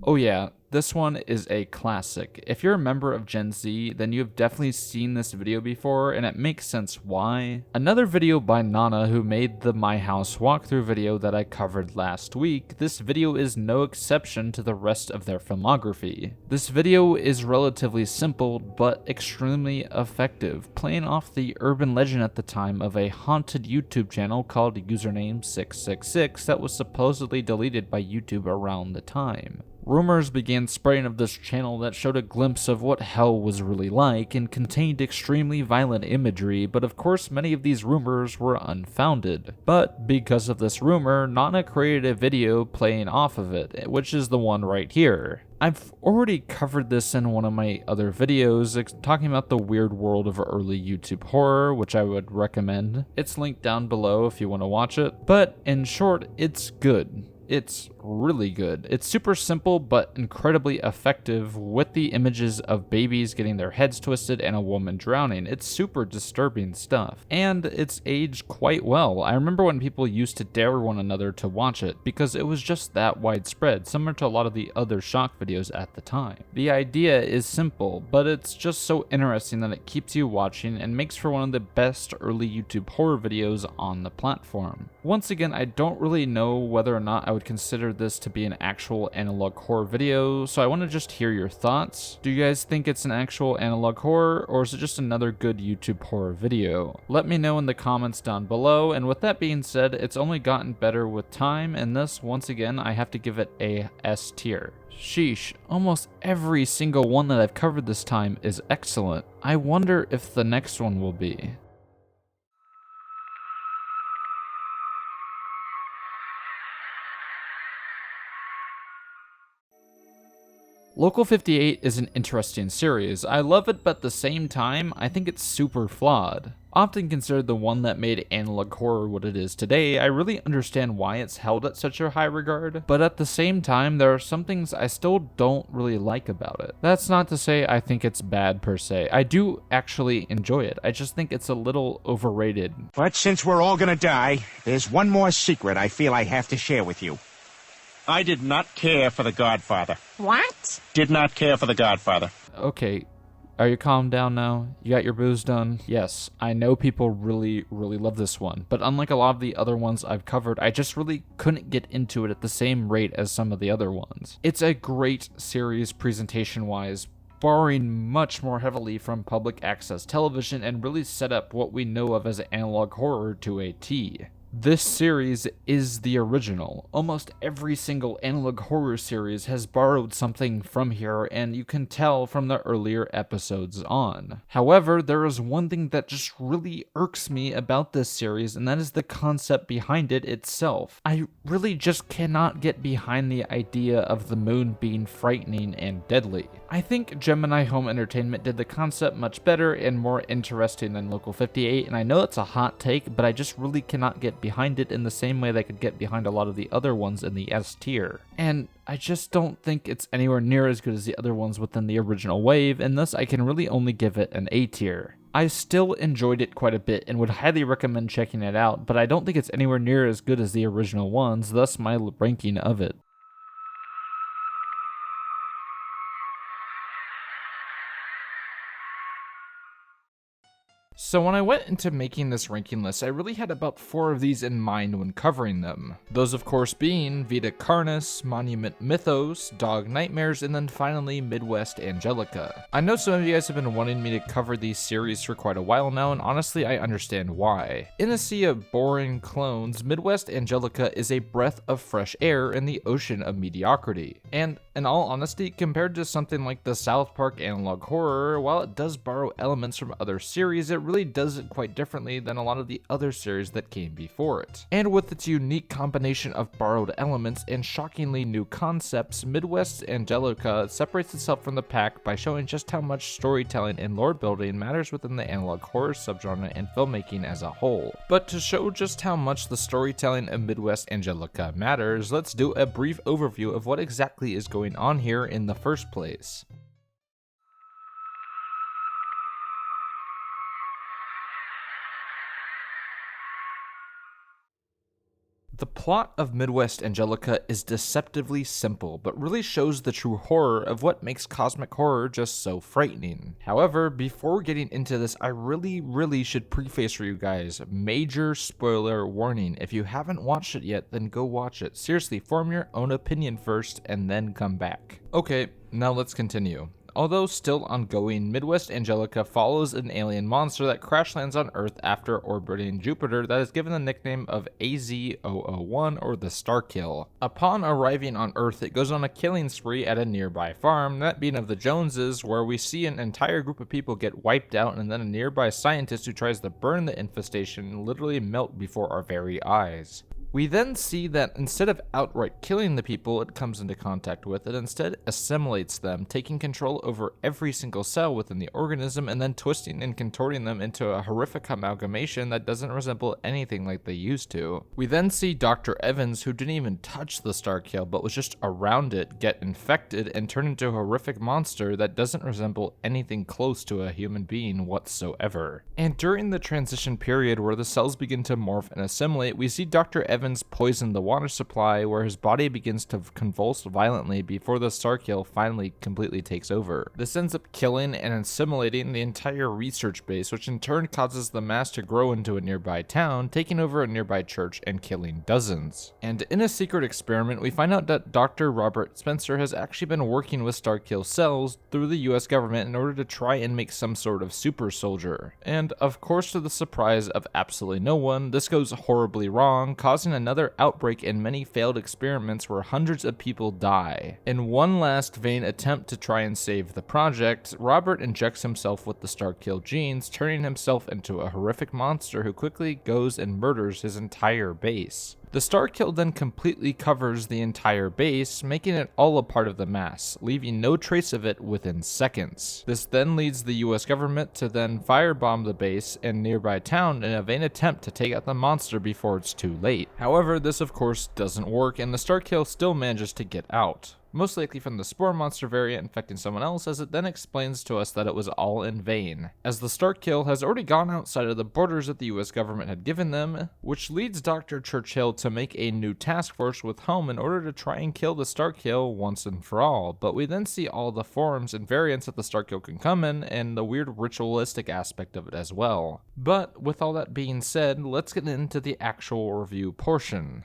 Speaker 1: Oh yeah, this one is a classic. If you're a member of Gen Z, then you have definitely seen this video before, and it makes sense why. Another video by Nana, who made the My House walkthrough video that I covered last week, this video is no exception to the rest of their filmography. This video is relatively simple, but extremely effective, playing off the urban legend at the time of a haunted YouTube channel called Username666 that was supposedly deleted by YouTube around the time. Rumors began spreading of this channel that showed a glimpse of what hell was really like and contained extremely violent imagery, but of course many of these rumors were unfounded. But because of this rumor, Nana created a video playing off of it, which is the one right here. I've already covered this in one of my other videos, talking about the weird world of early YouTube horror, which I would recommend. It's linked down below if you want to watch it. But in short, it's good. It's really good. It's super simple but incredibly effective with the images of babies getting their heads twisted and a woman drowning. It's super disturbing stuff. And it's aged quite well. I remember when people used to dare one another to watch it because it was just that widespread, similar to a lot of the other shock videos at the time. The idea is simple, but it's just so interesting that it keeps you watching and makes for one of the best early YouTube horror videos on the platform. Once again, I don't really know whether or not I would consider this to be an actual analog horror video, so I want to just hear your thoughts. Do you guys think it's an actual analog horror, or is it just another good YouTube horror video? Let me know in the comments down below, and with that being said, it's only gotten better with time, and this, once again, I have to give it a S tier. Sheesh, almost every single one that I've covered this time is excellent. I wonder if the next one will be. Local 58 is an interesting series. I love it, but at the same time, I think it's super flawed. Often considered the one that made analog horror what it is today, I really understand why it's held at such a high regard, but at the same time, there are some things I still don't really like about it. That's not to say I think it's bad per se. I do actually enjoy it. I just think it's a little overrated.
Speaker 3: But since we're all gonna die, there's one more secret I feel I have to share with you. I did not care for The Godfather.
Speaker 4: What?
Speaker 3: Did not care for The Godfather.
Speaker 1: Okay, are you calmed down now? You got your booze done? Yes, I know people really love this one, but unlike a lot of the other ones I've covered, I just really couldn't get into it at the same rate as some of the other ones. It's a great series presentation-wise, borrowing much more heavily from public access television and really set up what we know of as analog horror to a T. This series is the original. Almost every single analog horror series has borrowed something from here, and you can tell from the earlier episodes on. However, there is one thing that just really irks me about this series, and that is the concept behind it itself. I really just cannot get behind the idea of the moon being frightening and deadly. I think Gemini Home Entertainment did the concept much better and more interesting than Local 58, and I know it's a hot take, but I just really cannot get behind it in the same way that I could get behind a lot of the other ones in the S tier. And I just don't think it's anywhere near as good as the other ones within the original wave, and thus I can really only give it an A tier. I still enjoyed it quite a bit and would highly recommend checking it out, but I don't think it's anywhere near as good as the original ones, thus my ranking of it. So when I went into making this ranking list, I really had about 4 of these in mind when covering them. Those of course being Vita Carnis, Monument Mythos, Dog Nightmares, and then finally Midwest Angelica. I know some of you guys have been wanting me to cover these series for quite a while now, and honestly I understand why. In a sea of boring clones, Midwest Angelica is a breath of fresh air in the ocean of mediocrity. And in all honesty, compared to something like the South Park analog horror, while it does borrow elements from other series, it really does it quite differently than a lot of the other series that came before it. And with its unique combination of borrowed elements and shockingly new concepts, Midwest Angelica separates itself from the pack by showing just how much storytelling and lore building matters within the analog horror subgenre and filmmaking as a whole. But to show just how much the storytelling of Midwest Angelica matters, let's do a brief overview of what exactly is going on here in the first place. The plot of Midwest Angelica is deceptively simple, but really shows the true horror of what makes cosmic horror just so frightening. However, before getting into this, I really should preface for you guys, major spoiler warning. If you haven't watched it yet, then go watch it. Seriously, form your own opinion first and then come back. Okay, now let's continue. Although still ongoing, Midwest Angelica follows an alien monster that crash lands on Earth after orbiting Jupiter that is given the nickname of AZ-001 or the Starkill. Upon arriving on Earth, it goes on a killing spree at a nearby farm, that being of the Joneses, where we see an entire group of people get wiped out and then a nearby scientist who tries to burn the infestation literally melt before our very eyes. We then see that instead of outright killing the people it comes into contact with, it instead assimilates them, taking control over every single cell within the organism and then twisting and contorting them into a horrific amalgamation that doesn't resemble anything like they used to. We then see Dr. Evans, who didn't even touch the Starkill but was just around it, get infected and turn into a horrific monster that doesn't resemble anything close to a human being whatsoever. And during the transition period where the cells begin to morph and assimilate, we see Dr. Evans poison the water supply, where his body begins to convulse violently before the Starkill finally completely takes over. This ends up killing and assimilating the entire research base, which in turn causes the mass to grow into a nearby town, taking over a nearby church and killing dozens. And in a secret experiment, we find out that Dr. Robert Spencer has actually been working with Starkill cells through the US government in order to try and make some sort of super soldier. And of course, to the surprise of absolutely no one, this goes horribly wrong, causing another outbreak in many failed experiments where hundreds of people die. In one last vain attempt to try and save the project, Robert injects himself with the Starkill genes, turning himself into a horrific monster who quickly goes and murders his entire base. The Starkill then completely covers the entire base, making it all a part of the mass, leaving no trace of it within seconds. This then leads the US government to then firebomb the base and nearby town in a vain attempt to take out the monster before it's too late. However, this of course doesn't work, and the Starkill still manages to get out. Most likely from the Spore Monster variant infecting someone else, as it then explains to us that it was all in vain, as the Starkill has already gone outside of the borders that the US government had given them, which leads Dr. Churchill to make a new task force with Home in order to try and kill the Starkill once and for all. But we then see all the forms and variants that the Starkill can come in, and the weird ritualistic aspect of it as well. But with all that being said, let's get into the actual review portion.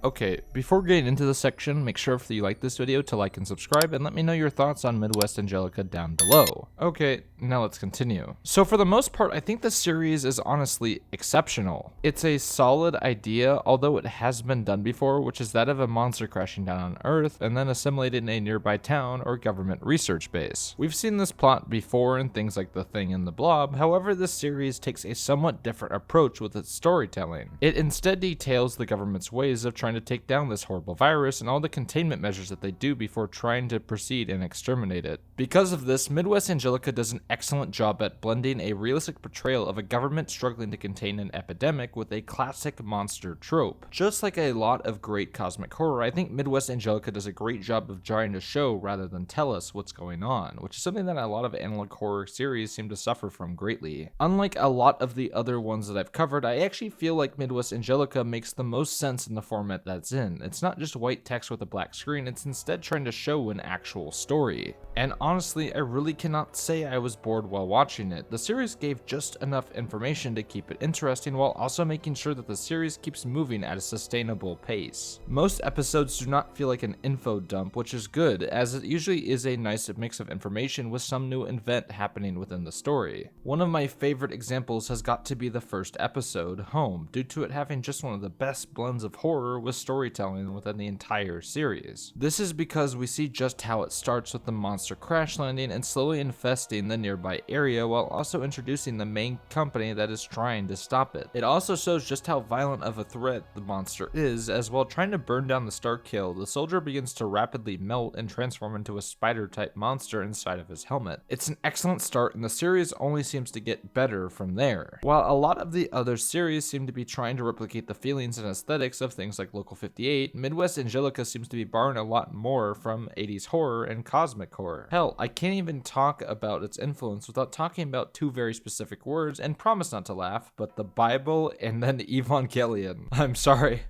Speaker 1: Okay, before getting into this section, make sure if you like this video to like and subscribe, and let me know your thoughts on Midwest Angelica down below. Okay, now let's continue. So for the most part, I think the series is honestly exceptional. It's a solid idea, although it has been done before, which is that of a monster crashing down on Earth and then assimilated in a nearby town or government research base. We've seen this plot before in things like The Thing and The Blob, however this series takes a somewhat different approach with its storytelling. It instead details the government's ways of trying to take down this horrible virus and all the containment measures that they do before trying to proceed and exterminate it. Because of this, Midwest Angelica does an excellent job at blending a realistic portrayal of a government struggling to contain an epidemic with a classic monster trope. Just like a lot of great cosmic horror, I think Midwest Angelica does a great job of trying to show rather than tell us what's going on, which is something that a lot of analog horror series seem to suffer from greatly. Unlike a lot of the other ones that I've covered, I actually feel like Midwest Angelica makes the most sense in the format that's in. It's not just white text with a black screen, it's instead trying to show an actual story. And honestly, I really cannot say I was bored while watching it. The series gave just enough information to keep it interesting while also making sure that the series keeps moving at a sustainable pace. Most episodes do not feel like an info dump, which is good, as it usually is a nice mix of information with some new event happening within the story. One of my favorite examples has got to be the first episode, Home, due to it having just one of the best blends of horror with storytelling within the entire series. This is because we see just how it starts with the monster crash landing and slowly infesting the nearby area while also introducing the main company that is trying to stop it. It also shows just how violent of a threat the monster is, as while trying to burn down the Starkill, the soldier begins to rapidly melt and transform into a spider-type monster inside of his helmet. It's an excellent start, and the series only seems to get better from there. While a lot of the other series seem to be trying to replicate the feelings and aesthetics of things like Local 58, Midwest Angelica seems to be borrowing a lot more from 80s horror and cosmic horror. Hell, I can't even talk about its influence without talking about two very specific words, and promise not to laugh, but the Bible and then Evangelion. I'm sorry.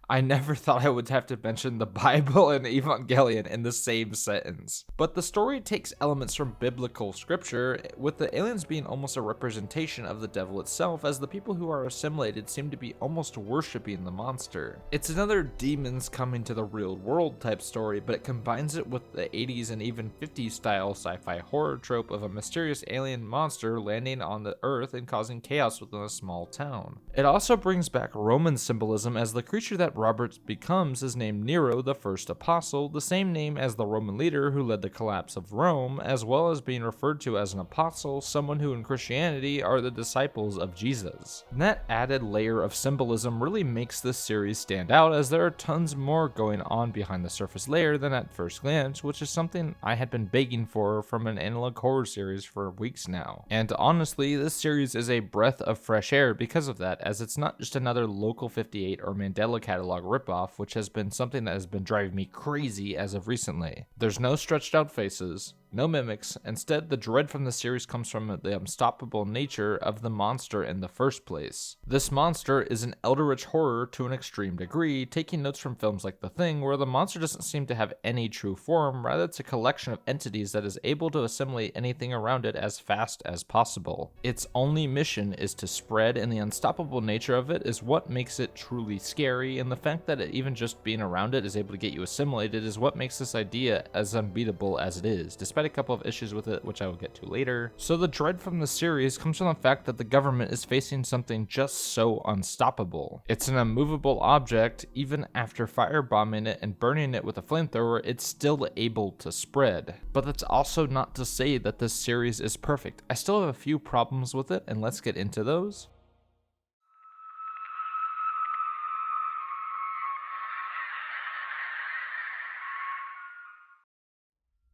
Speaker 1: I never thought I would have to mention the Bible and Evangelion in the same sentence. But the story takes elements from biblical scripture, with the aliens being almost a representation of the devil itself, as the people who are assimilated seem to be almost worshipping the monster. It's another demons coming to the real world type story, but it combines it with the 80s and even 50s style sci-fi horror trope of a mysterious alien monster landing on the earth and causing chaos within a small town. It also brings back Roman symbolism, as the creature that Roberts becomes is named Nero, the first apostle, the same name as the Roman leader who led the collapse of Rome, as well as being referred to as an apostle, someone who in Christianity are the disciples of Jesus. And that added layer of symbolism really makes this series stand out, as there are tons more going on behind the surface layer than at first glance, which is something I had been begging for from an analog horror series for weeks now. And honestly, this series is a breath of fresh air because of that, as it's not just another Local 58 or Mandela Catalogue ripoff, which has been something that has been driving me crazy as of recently. There's no stretched out faces, no mimics. Instead, the dread from the series comes from the unstoppable nature of the monster in the first place. This monster is an eldritch horror to an extreme degree, taking notes from films like The Thing, where the monster doesn't seem to have any true form, rather it's a collection of entities that is able to assimilate anything around it as fast as possible. Its only mission is to spread, and the unstoppable nature of it is what makes it truly scary, and the fact that even just being around it is able to get you assimilated is what makes this idea as unbeatable as it is, despite a couple of issues with it, which I will get to later. So the dread from the series comes from the fact that the government is facing something just so unstoppable. It's an immovable object. Even after firebombing it and burning it with a flamethrower, it's still able to spread. But that's also not to say that this series is perfect. I still have a few problems with it, and let's get into those.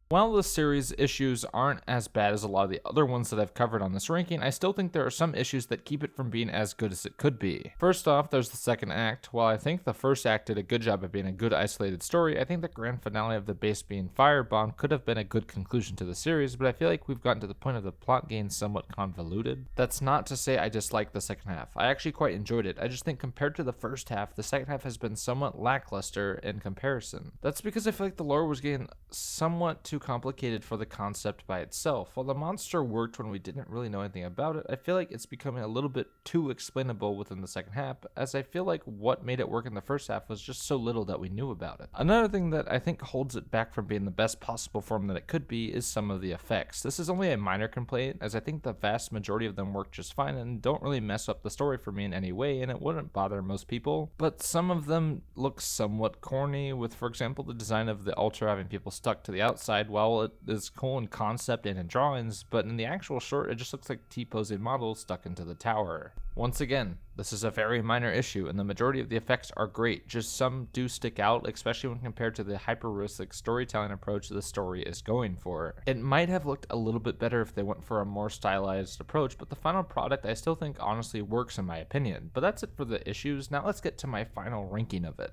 Speaker 1: While the series' issues aren't as bad as a lot of the other ones that I've covered on this ranking, I still think there are some issues that keep it from being as good as it could be. First off, there's the second act. While I think the first act did a good job of being a good isolated story, I think the grand finale of the base being firebombed could have been a good conclusion to the series, but I feel like we've gotten to the point of the plot getting somewhat convoluted. That's not to say I dislike the second half. I actually quite enjoyed it. I just think compared to the first half, the second half has been somewhat lackluster in comparison. That's because I feel like the lore was getting somewhat too complicated for the concept by itself. While the monster worked when we didn't really know anything about it, I feel like it's becoming a little bit too explainable within the second half, as I feel like what made it work in the first half was just so little that we knew about it. Another thing that I think holds it back from being the best possible form that it could be is some of the effects. This is only a minor complaint, as I think the vast majority of them work just fine and don't really mess up the story for me in any way, and it wouldn't bother most people, but some of them look somewhat corny, with, for example, the design of the altar having people stuck to the outside. While it is cool in concept and in drawings, but in the actual short, it just looks like T-posing models stuck into the tower. Once again, this is a very minor issue, and the majority of the effects are great, just some do stick out, especially when compared to the hyper-realistic storytelling approach the story is going for. It might have looked a little bit better if they went for a more stylized approach, but the final product I still think honestly works in my opinion. But that's it for the issues. Now let's get to my final ranking of it.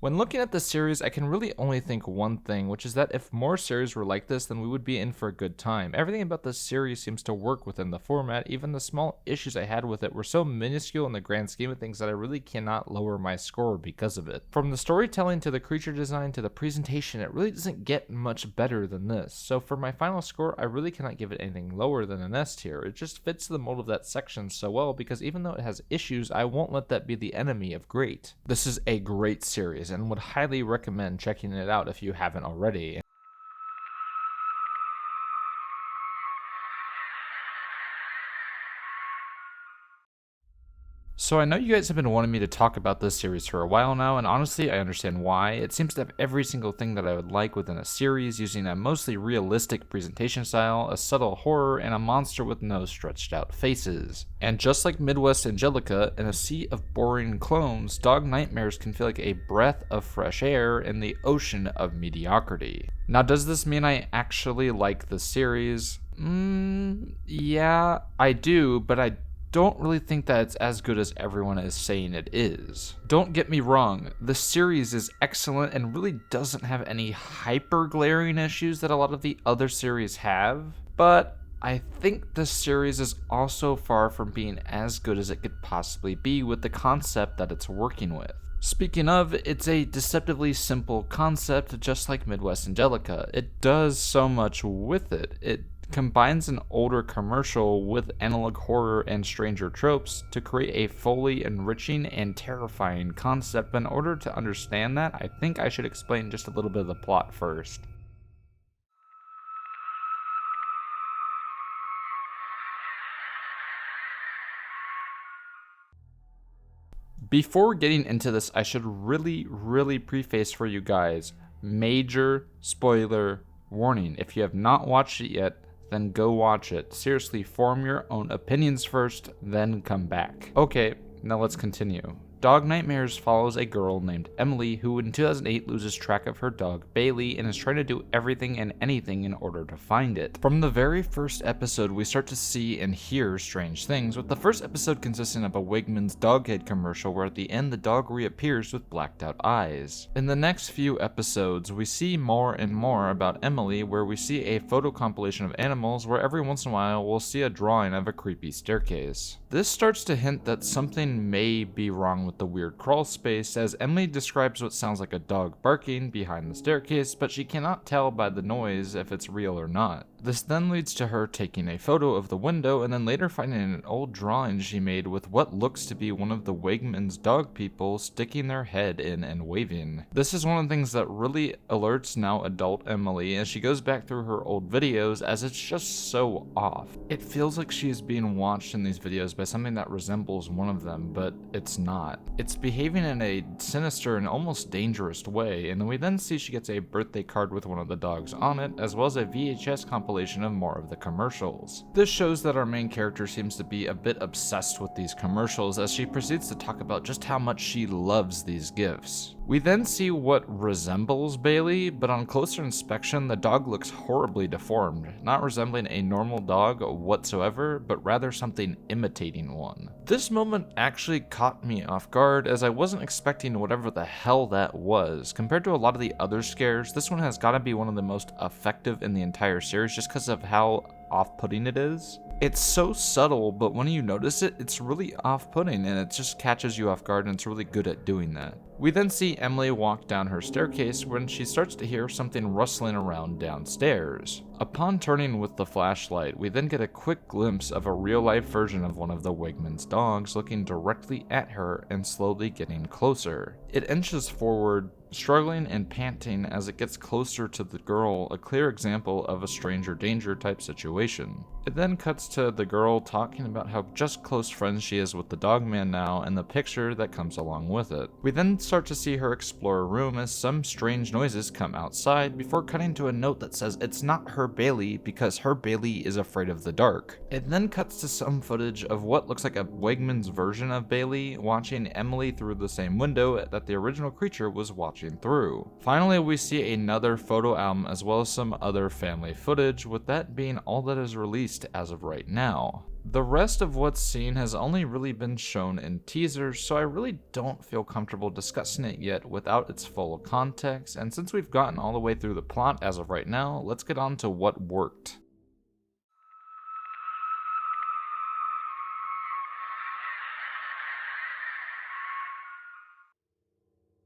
Speaker 1: When looking at the series, I can really only think one thing, which is that if more series were like this, then we would be in for a good time. Everything about this series seems to work within the format. Even the small issues I had with it were so minuscule in the grand scheme of things that I really cannot lower my score because of it. From the storytelling to the creature design to the presentation, it really doesn't get much better than this. So for my final score, I really cannot give it anything lower than an S tier. It just fits the mold of that section so well, because even though it has issues, I won't let that be the enemy of great. This is a great series, and would highly recommend checking it out if you haven't already. So I know you guys have been wanting me to talk about this series for a while now, and honestly I understand why. It seems to have every single thing that I would like within a series, using a mostly realistic presentation style, a subtle horror, and a monster with no stretched out faces. And just like Midwest Angelica, in a sea of boring clones, Dog Nightmares can feel like a breath of fresh air in the ocean of mediocrity. Now, does this mean I actually like the series? Yeah, I do, but I don't really think that it's as good as everyone is saying it is. Don't get me wrong, the series is excellent and really doesn't have any hyper glaring issues that a lot of the other series have, but I think the series is also far from being as good as it could possibly be with the concept that it's working with. Speaking of, it's a deceptively simple concept, just like Midwest Angelica. It does so much with it. It combines an older commercial with analog horror and stranger tropes to create a fully enriching and terrifying concept. But in order to understand that, I think I should explain just a little bit of the plot first. Before getting into this, I should really preface for you guys, major spoiler warning. If you have not watched it yet, then go watch it. Seriously, form your own opinions first, then come back. Okay, now let's continue. Dog Nightmares follows a girl named Emily who in 2008 loses track of her dog Bailey and is trying to do everything and anything in order to find it. From the very first episode, we start to see and hear strange things, with the first episode consisting of a Wegmans dog head commercial where at the end the dog reappears with blacked out eyes. In the next few episodes, we see more and more about Emily, where we see a photo compilation of animals where every once in a while we'll see a drawing of a creepy staircase. This starts to hint that something may be wrong with the weird crawl space, as Emily describes what sounds like a dog barking behind the staircase, but she cannot tell by the noise if it's real or not. This then leads to her taking a photo of the window and then later finding an old drawing she made with what looks to be one of the Wegmans dog people sticking their head in and waving. This is one of the things that really alerts now adult Emily as she goes back through her old videos, as it's just so off. It feels like she is being watched in these videos by something that resembles one of them, but it's not. It's behaving in a sinister and almost dangerous way, and we then see she gets a birthday card with one of the dogs on it, as well as a VHS compilation of more of the commercials. This shows that our main character seems to be a bit obsessed with these commercials, as she proceeds to talk about just how much she loves these gifts. We then see what resembles Bailey, but on closer inspection, the dog looks horribly deformed, not resembling a normal dog whatsoever, but rather something imitating one. This moment actually caught me off guard, as I wasn't expecting whatever the hell that was. Compared to a lot of the other scares, this one has gotta be one of the most effective in the entire series just because of how off-putting it is. It's so subtle, but when you notice it, it's really off-putting and it just catches you off guard, and it's really good at doing that. We then see Emily walk down her staircase when she starts to hear something rustling around downstairs. Upon turning with the flashlight, we then get a quick glimpse of a real-life version of one of the Wegmans dogs looking directly at her and slowly getting closer. It inches forward, struggling and panting as it gets closer to the girl, a clear example of a stranger danger type situation. It then cuts to the girl talking about how just close friends she is with the dog man now and the picture that comes along with it. We then start to see her explore a room as some strange noises come outside before cutting to a note that says it's not her Bailey because her Bailey is afraid of the dark. It then cuts to some footage of what looks like a Wegmans version of Bailey watching Emily through the same window that the original creature was watching through. Finally, we see another photo album as well as some other family footage, with that being all that is released as of right now. The rest of what's seen has only really been shown in teasers, so I really don't feel comfortable discussing it yet without its full context, and since we've gotten all the way through the plot as of right now, let's get on to what worked.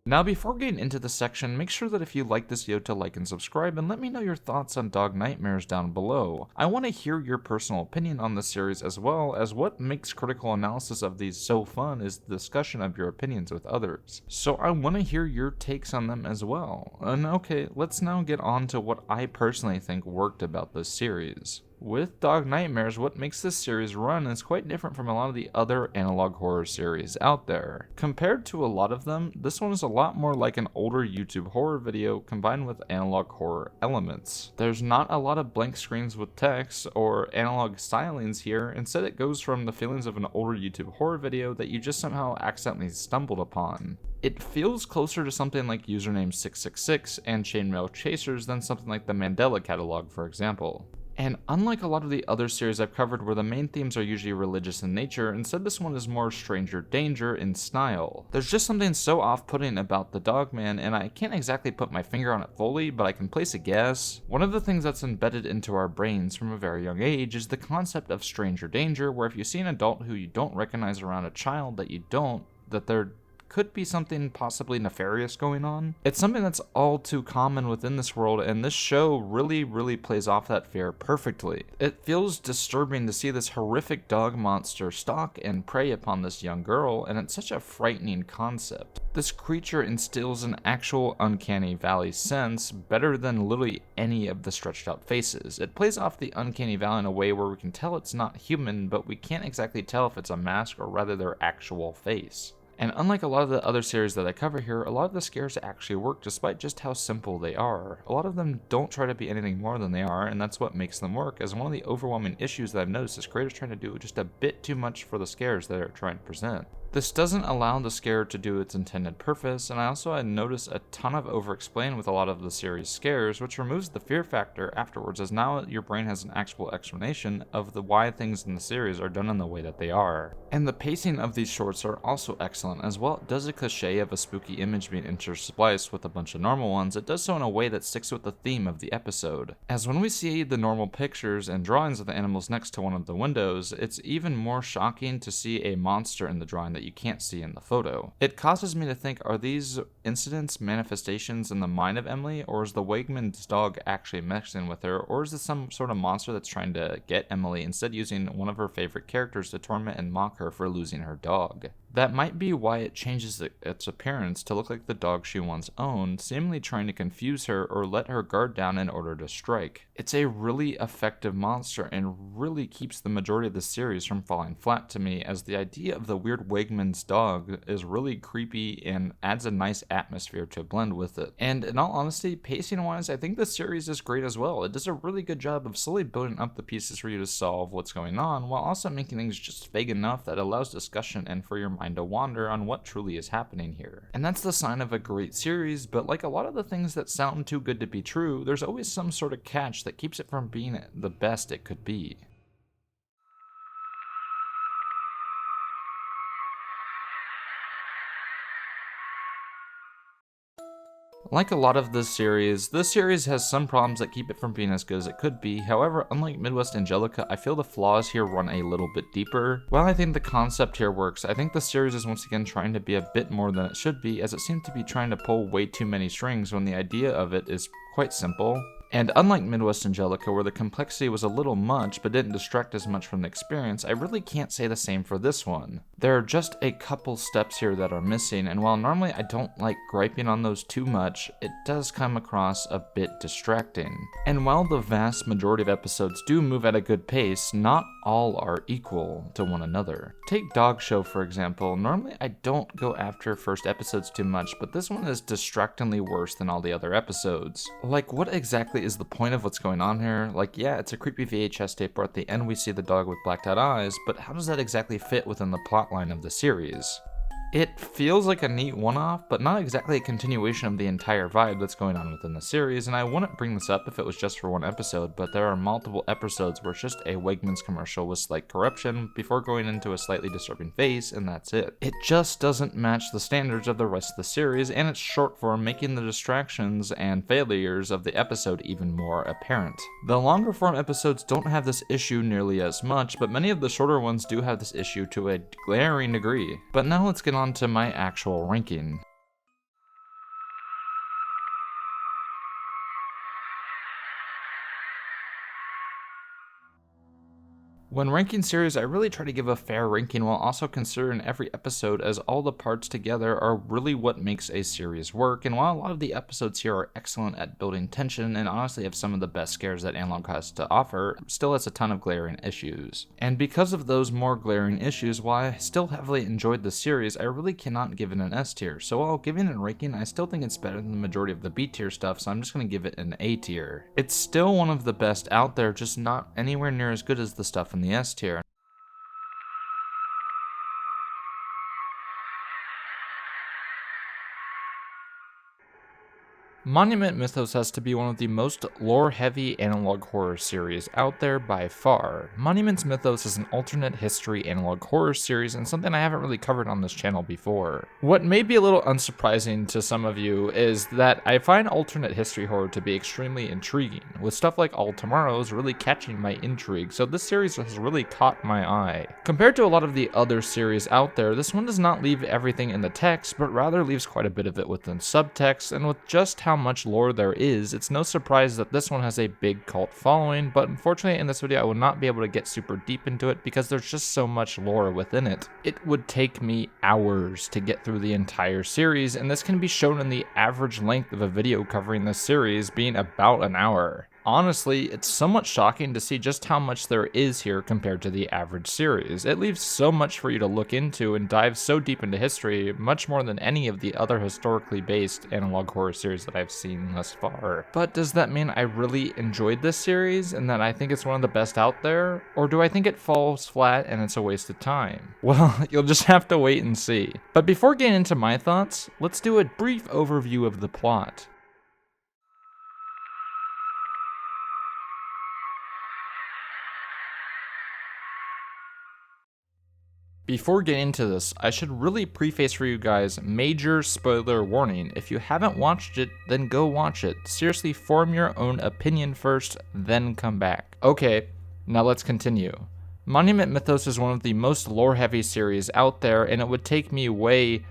Speaker 1: Now before getting into the section, make sure that if you like this video to like and subscribe, and let me know your thoughts on Dog Nightmares down below. I want to hear your personal opinion on this series, as well as what makes critical analysis of these so fun is the discussion of your opinions with others. So I want to hear your takes on them as well. And okay, let's now get on to what I personally think worked about this series. With Dog Nightmares, what makes this series run is quite different from a lot of the other analog horror series out there. Compared to a lot of them, this one is a lot more like an older YouTube horror video combined with analog horror elements. There's not a lot of blank screens with text or analog stylings here, instead it goes from the feelings of an older YouTube horror video that you just somehow accidentally stumbled upon. It feels closer to something like Username 666 and Chainmail Chasers than something like the Mandela Catalogue, for example. And unlike a lot of the other series I've covered where the main themes are usually religious in nature, instead this one is more stranger danger in style. There's just something so off-putting about the Dogman, and I can't exactly put my finger on it fully, but I can place a guess. One of the things that's embedded into our brains from a very young age is the concept of stranger danger, where if you see an adult who you don't recognize around a child that there could be something possibly nefarious going on. It's something that's all too common within this world, and this show really plays off that fear perfectly. It feels disturbing to see this horrific dog monster stalk and prey upon this young girl, and it's such a frightening concept. This creature instills an actual uncanny valley sense better than literally any of the stretched out faces. It plays off the uncanny valley in a way where we can tell it's not human, but we can't exactly tell if it's a mask or rather their actual face. And unlike a lot of the other series that I cover here, a lot of the scares actually work despite just how simple they are. A lot of them don't try to be anything more than they are, and that's what makes them work, as one of the overwhelming issues that I've noticed is creators trying to do just a bit too much for the scares that they're trying to present. This doesn't allow the scare to do its intended purpose, and I also notice a ton of over-explain with a lot of the series scares, which removes the fear factor afterwards, as now your brain has an actual explanation of the why things in the series are done in the way that they are. And the pacing of these shorts are also excellent, as well it does a cliche of a spooky image being interspliced with a bunch of normal ones. It does so in a way that sticks with the theme of the episode. As when we see the normal pictures and drawings of the animals next to one of the windows, it's even more shocking to see a monster in the drawing that you can't see in the photo. It causes me to think, are these incidents manifestations in the mind of Emily, or is the Wegman's dog actually messing with her, or is this some sort of monster that's trying to get Emily, instead using one of her favorite characters to torment and mock her for losing her dog? That might be why it changes its appearance to look like the dog she once owned, seemingly trying to confuse her or let her guard down in order to strike. It's a really effective monster and really keeps the majority of the series from falling flat to me, as the idea of the weird Wegman's dog is really creepy and adds a nice atmosphere to blend with it. And in all honesty, pacing wise, I think the series is great as well. It does a really good job of slowly building up the pieces for you to solve what's going on, while also making things just vague enough that allows discussion and for your mind to wander on what truly is happening here. And that's the sign of a great series, but like a lot of the things that sound too good to be true, there's always some sort of catch that keeps it from being the best it could be. Like a lot of this series has some problems that keep it from being as good as it could be. However, unlike Midwest Angelica, I feel the flaws here run a little bit deeper. While I think the concept here works, I think the series is once again trying to be a bit more than it should be, as it seems to be trying to pull way too many strings when the idea of it is quite simple. And unlike Midwest Angelica, where the complexity was a little much but didn't distract as much from the experience, I really can't say the same for this one. There are just a couple steps here that are missing, and while normally I don't like griping on those too much, it does come across a bit distracting. And while the vast majority of episodes do move at a good pace, not all are equal to one another. Take Dog Show for example. Normally I don't go after first episodes too much, but this one is distractingly worse than all the other episodes. Like, what exactly is the point of what's going on here? Like, yeah, it's a creepy VHS tape where at the end we see the dog with blacked out eyes, but how does that exactly fit within the plotline of the series? It feels like a neat one-off, but not exactly a continuation of the entire vibe that's going on within the series, and I wouldn't bring this up if it was just for one episode, but there are multiple episodes where it's just a Wegmans commercial with slight corruption before going into a slightly disturbing face, and that's it. It just doesn't match the standards of the rest of the series, and it's short form, making the distractions and failures of the episode even more apparent. The longer form episodes don't have this issue nearly as much, but many of the shorter ones do have this issue to a glaring degree. But now let's get on to my actual ranking. When ranking series, I really try to give a fair ranking while also considering every episode, as all the parts together are really what makes a series work, and while a lot of the episodes here are excellent at building tension and honestly have some of the best scares that Analog has to offer, still has a ton of glaring issues. And because of those more glaring issues, while I still heavily enjoyed the series, I really cannot give it an S tier, so while giving it a ranking, I still think it's better than the majority of the B tier stuff, so I'm just going to give it an A tier. It's still one of the best out there, just not anywhere near as good as the stuff in the S tier. Monument Mythos has to be one of the most lore-heavy analog horror series out there by far. Monument Mythos is an alternate history analog horror series and something I haven't really covered on this channel before. What may be a little unsurprising to some of you is that I find alternate history horror to be extremely intriguing, with stuff like All Tomorrows really catching my intrigue, so this series has really caught my eye. Compared to a lot of the other series out there, this one does not leave everything in the text, but rather leaves quite a bit of it within subtext, and with just how much lore there is, it's no surprise that this one has a big cult following, but unfortunately in this video I will not be able to get super deep into it because there's just so much lore within it. It would take me hours to get through the entire series, and this can be shown in the average length of a video covering this series being about an hour. Honestly, it's somewhat shocking to see just how much there is here compared to the average series. It leaves so much for you to look into and dive so deep into history, much more than any of the other historically based analog horror series that I've seen thus far. But does that mean I really enjoyed this series and that I think it's one of the best out there? Or do I think it falls flat and it's a waste of time? Well, you'll just have to wait and see. But before getting into my thoughts, let's do a brief overview of the plot. Before getting into this, I should really preface for you guys major spoiler warning. If you haven't watched it, then go watch it. Seriously, form your own opinion first, then come back. Okay, now let's continue. Monument Mythos is one of the most lore-heavy series out there, and it would take me way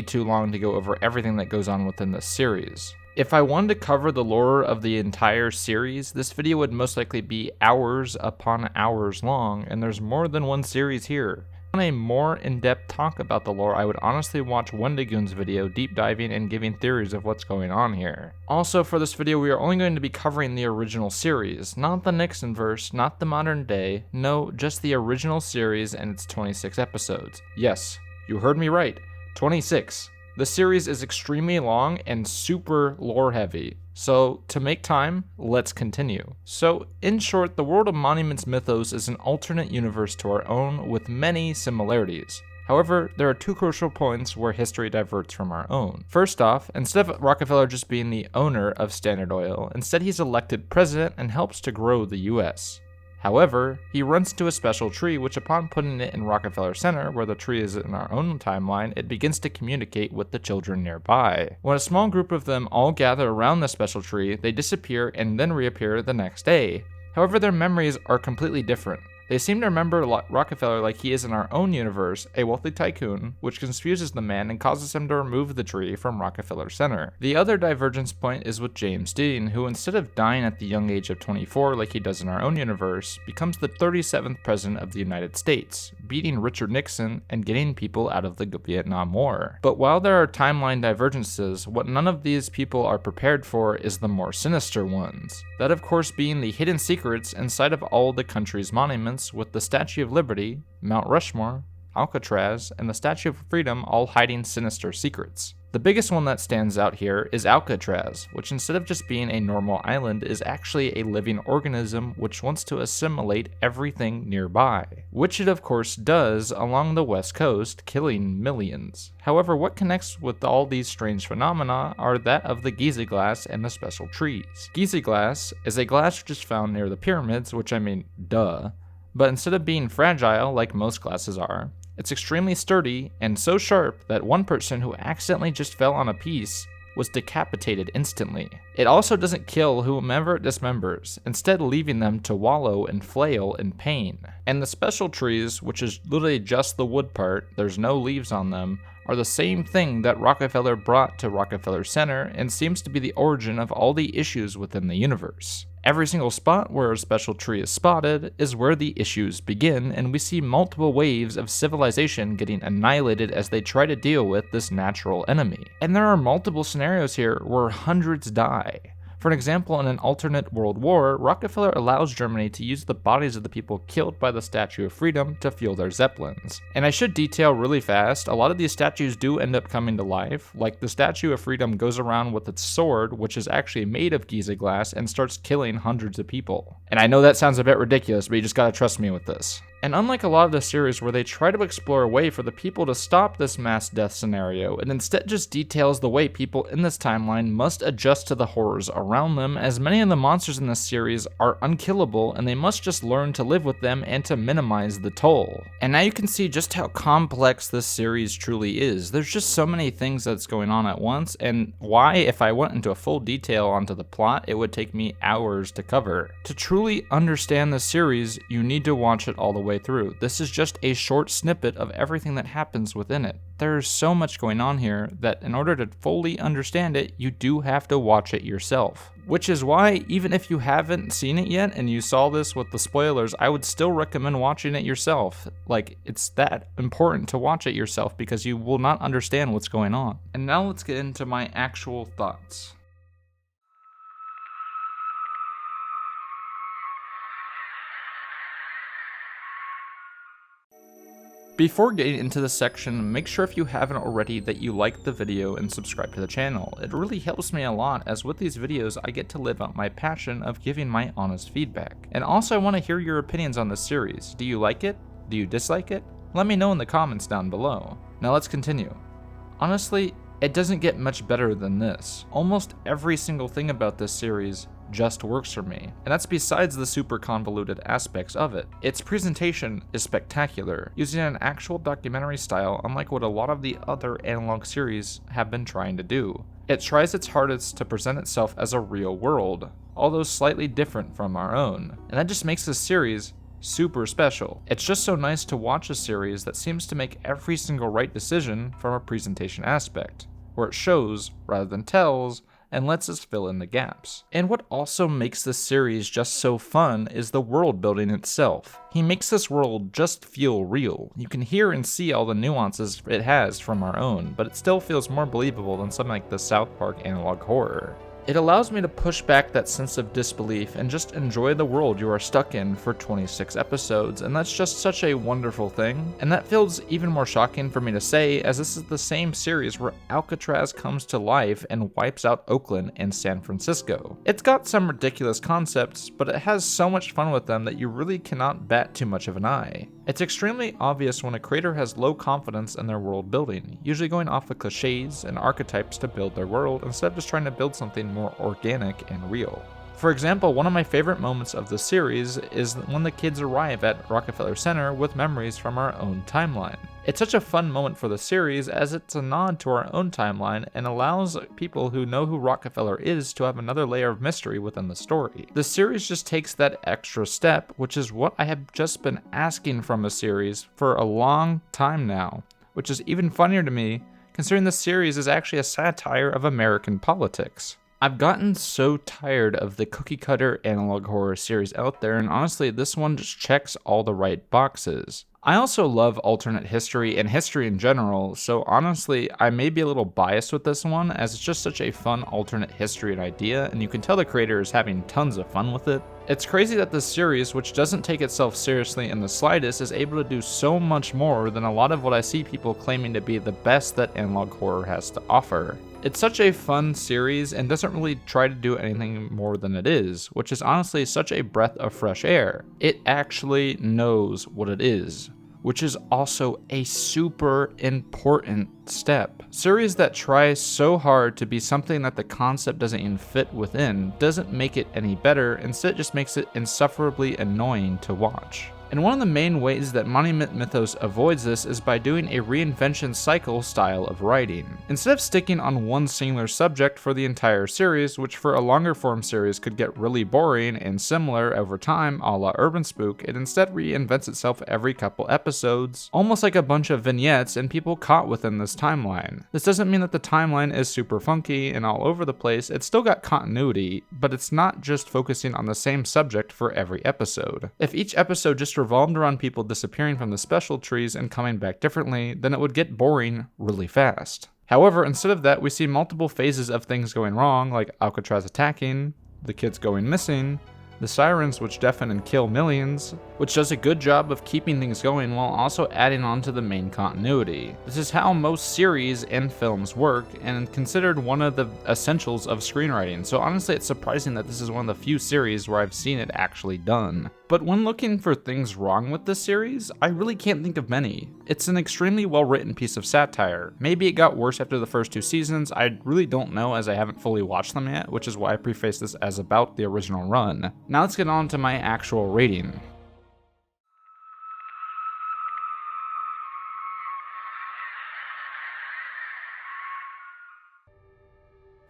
Speaker 1: too long to go over everything that goes on within this series. If I wanted to cover the lore of the entire series, this video would most likely be hours upon hours long, and there's more than one series here. On a more in-depth talk about the lore, I would honestly watch Wendigoon's video deep diving and giving theories of what's going on here. Also, for this video, we are only going to be covering the original series, not the Nixon verse, not the modern day, no, just the original series and its 26 episodes. Yes, you heard me right, 26. The series is extremely long and super lore heavy. So, to make time, let's continue. So, in short, the world of Monument Mythos is an alternate universe to our own with many similarities. However, there are two crucial points where history diverts from our own. First off, instead of Rockefeller just being the owner of Standard Oil, instead he's elected president and helps to grow the US. However, he runs into a special tree which, upon putting it in Rockefeller Center, where the tree is in our own timeline, it begins to communicate with the children nearby. When a small group of them all gather around the special tree, they disappear and then reappear the next day. However, their memories are completely different. They seem to remember Rockefeller like he is in our own universe, a wealthy tycoon, which confuses the man and causes him to remove the tree from Rockefeller Center. The other divergence point is with James Dean, who instead of dying at the young age of 24 like he does in our own universe, becomes the 37th president of the United States, beating Richard Nixon and getting people out of the Vietnam War. But while there are timeline divergences, what none of these people are prepared for is the more sinister ones. That of course being the hidden secrets inside of all the country's monuments, with the Statue of Liberty, Mount Rushmore, Alcatraz, and the Statue of Freedom all hiding sinister secrets. The biggest one that stands out here is Alcatraz, which instead of just being a normal island is actually a living organism which wants to assimilate everything nearby, which it of course does along the west coast, killing millions. However, what connects with all these strange phenomena are that of the Giza glass and the special trees. Giza glass is a glass which is found near the pyramids, which I mean, duh, but instead of being fragile like most glasses are, it's extremely sturdy and so sharp that one person who accidentally just fell on a piece was decapitated instantly. It also doesn't kill whomever it dismembers, instead leaving them to wallow and flail in pain. And the special trees, which is literally just the wood part, there's no leaves on them, are the same thing that Rockefeller brought to Rockefeller Center and seems to be the origin of all the issues within the universe. Every single spot where a special tree is spotted is where the issues begin, and we see multiple waves of civilization getting annihilated as they try to deal with this natural enemy. And there are multiple scenarios here where hundreds die. For an example, in an alternate world war, Rockefeller allows Germany to use the bodies of the people killed by the Statue of Freedom to fuel their zeppelins. And I should detail really fast, a lot of these statues do end up coming to life, like the Statue of Freedom goes around with its sword, which is actually made of Giza glass, and starts killing hundreds of people. And I know that sounds a bit ridiculous, but you just gotta trust me with this. And unlike a lot of the series where they try to explore a way for the people to stop this mass death scenario, it instead just details the way people in this timeline must adjust to the horrors around them, as many of the monsters in this series are unkillable and they must just learn to live with them and to minimize the toll. And now you can see just how complex this series truly is. There's just so many things that's going on at once, and why, if I went into a full detail onto the plot, it would take me hours to cover. To truly understand the series, you need to watch it all the way through. This is just a short snippet of everything that happens within it. There's so much going on here that in order to fully understand it, you do have to watch it yourself. Which is why, even if you haven't seen it yet and you saw this with the spoilers, I would still recommend watching it yourself. Like, it's that important to watch it yourself because you will not understand what's going on. And now let's get into my actual thoughts. Before getting into this section, make sure if you haven't already that you like the video and subscribe to the channel. It really helps me a lot, as with these videos I get to live out my passion of giving my honest feedback. And also I want to hear your opinions on this series. Do you like it? Do you dislike it? Let me know in the comments down below. Now let's continue. Honestly, it doesn't get much better than this. Almost every single thing about this series just works for me, and that's besides the super convoluted aspects of it. Its presentation is spectacular, using an actual documentary style unlike what a lot of the other analog series have been trying to do. It tries its hardest to present itself as a real world, although slightly different from our own, and that just makes this series super special. It's just so nice to watch a series that seems to make every single right decision from a presentation aspect, where it shows rather than tells, and lets us fill in the gaps. And what also makes this series just so fun is the world building itself. He makes this world just feel real. You can hear and see all the nuances it has from our own, but it still feels more believable than something like the South Park analog horror. It allows me to push back that sense of disbelief and just enjoy the world you are stuck in for 26 episodes, and that's just such a wonderful thing. And that feels even more shocking for me to say, as this is the same series where Alcatraz comes to life and wipes out Oakland and San Francisco. It's got some ridiculous concepts, but it has so much fun with them that you really cannot bat too much of an eye. It's extremely obvious when a creator has low confidence in their world building, usually going off of cliches and archetypes to build their world instead of just trying to build something more organic and real. For example, one of my favorite moments of the series is when the kids arrive at Rockefeller Center with memories from our own timeline. It's such a fun moment for the series as it's a nod to our own timeline and allows people who know who Rockefeller is to have another layer of mystery within the story. The series just takes that extra step, which is what I have just been asking from a series for a long time now, which is even funnier to me considering the series is actually a satire of American politics. I've gotten so tired of the cookie cutter analog horror series out there, and honestly this one just checks all the right boxes. I also love alternate history and history in general, so honestly I may be a little biased with this one as it's just such a fun alternate history and idea, and you can tell the creator is having tons of fun with it. It's crazy that this series, which doesn't take itself seriously in the slightest, is able to do so much more than a lot of what I see people claiming to be the best that analog horror has to offer. It's such a fun series and doesn't really try to do anything more than it is, which is honestly such a breath of fresh air. It actually knows what it is, which is also a super important step. Series that try so hard to be something that the concept doesn't even fit within doesn't make it any better, instead it just makes it insufferably annoying to watch. And one of the main ways that Monument Mythos avoids this is by doing a reinvention cycle style of writing. Instead of sticking on one singular subject for the entire series, which for a longer form series could get really boring and similar over time a la UrbanSPOOK, it instead reinvents itself every couple episodes, almost like a bunch of vignettes and people caught within this timeline. This doesn't mean that the timeline is super funky and all over the place, it's still got continuity, but it's not just focusing on the same subject for every episode. If each episode just revolved around people disappearing from the special trees and coming back differently, then it would get boring really fast. However, instead of that, we see multiple phases of things going wrong, like Alcatraz attacking, the kids going missing, the sirens which deafen and kill millions, which does a good job of keeping things going while also adding on to the main continuity. This is how most series and films work, and considered one of the essentials of screenwriting, so honestly it's surprising that this is one of the few series where I've seen it actually done. But when looking for things wrong with this series, I really can't think of many. It's an extremely well written piece of satire. Maybe it got worse after the first 2 seasons, I really don't know as I haven't fully watched them yet, which is why I preface this as about the original run. Now let's get on to my actual rating.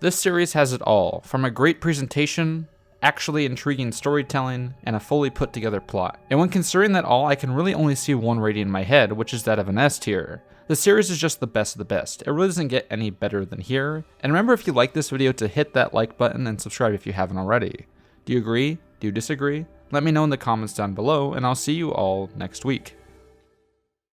Speaker 1: This series has it all, from a great presentation, actually intriguing storytelling, and a fully put together plot. And when considering that all, I can really only see one rating in my head, which is that of an S tier. The series is just the best of the best. It really doesn't get any better than here. And remember, if you like this video, to hit that like button and subscribe if you haven't already. Do you agree? Do you disagree? Let me know in the comments down below, and I'll see you all next week.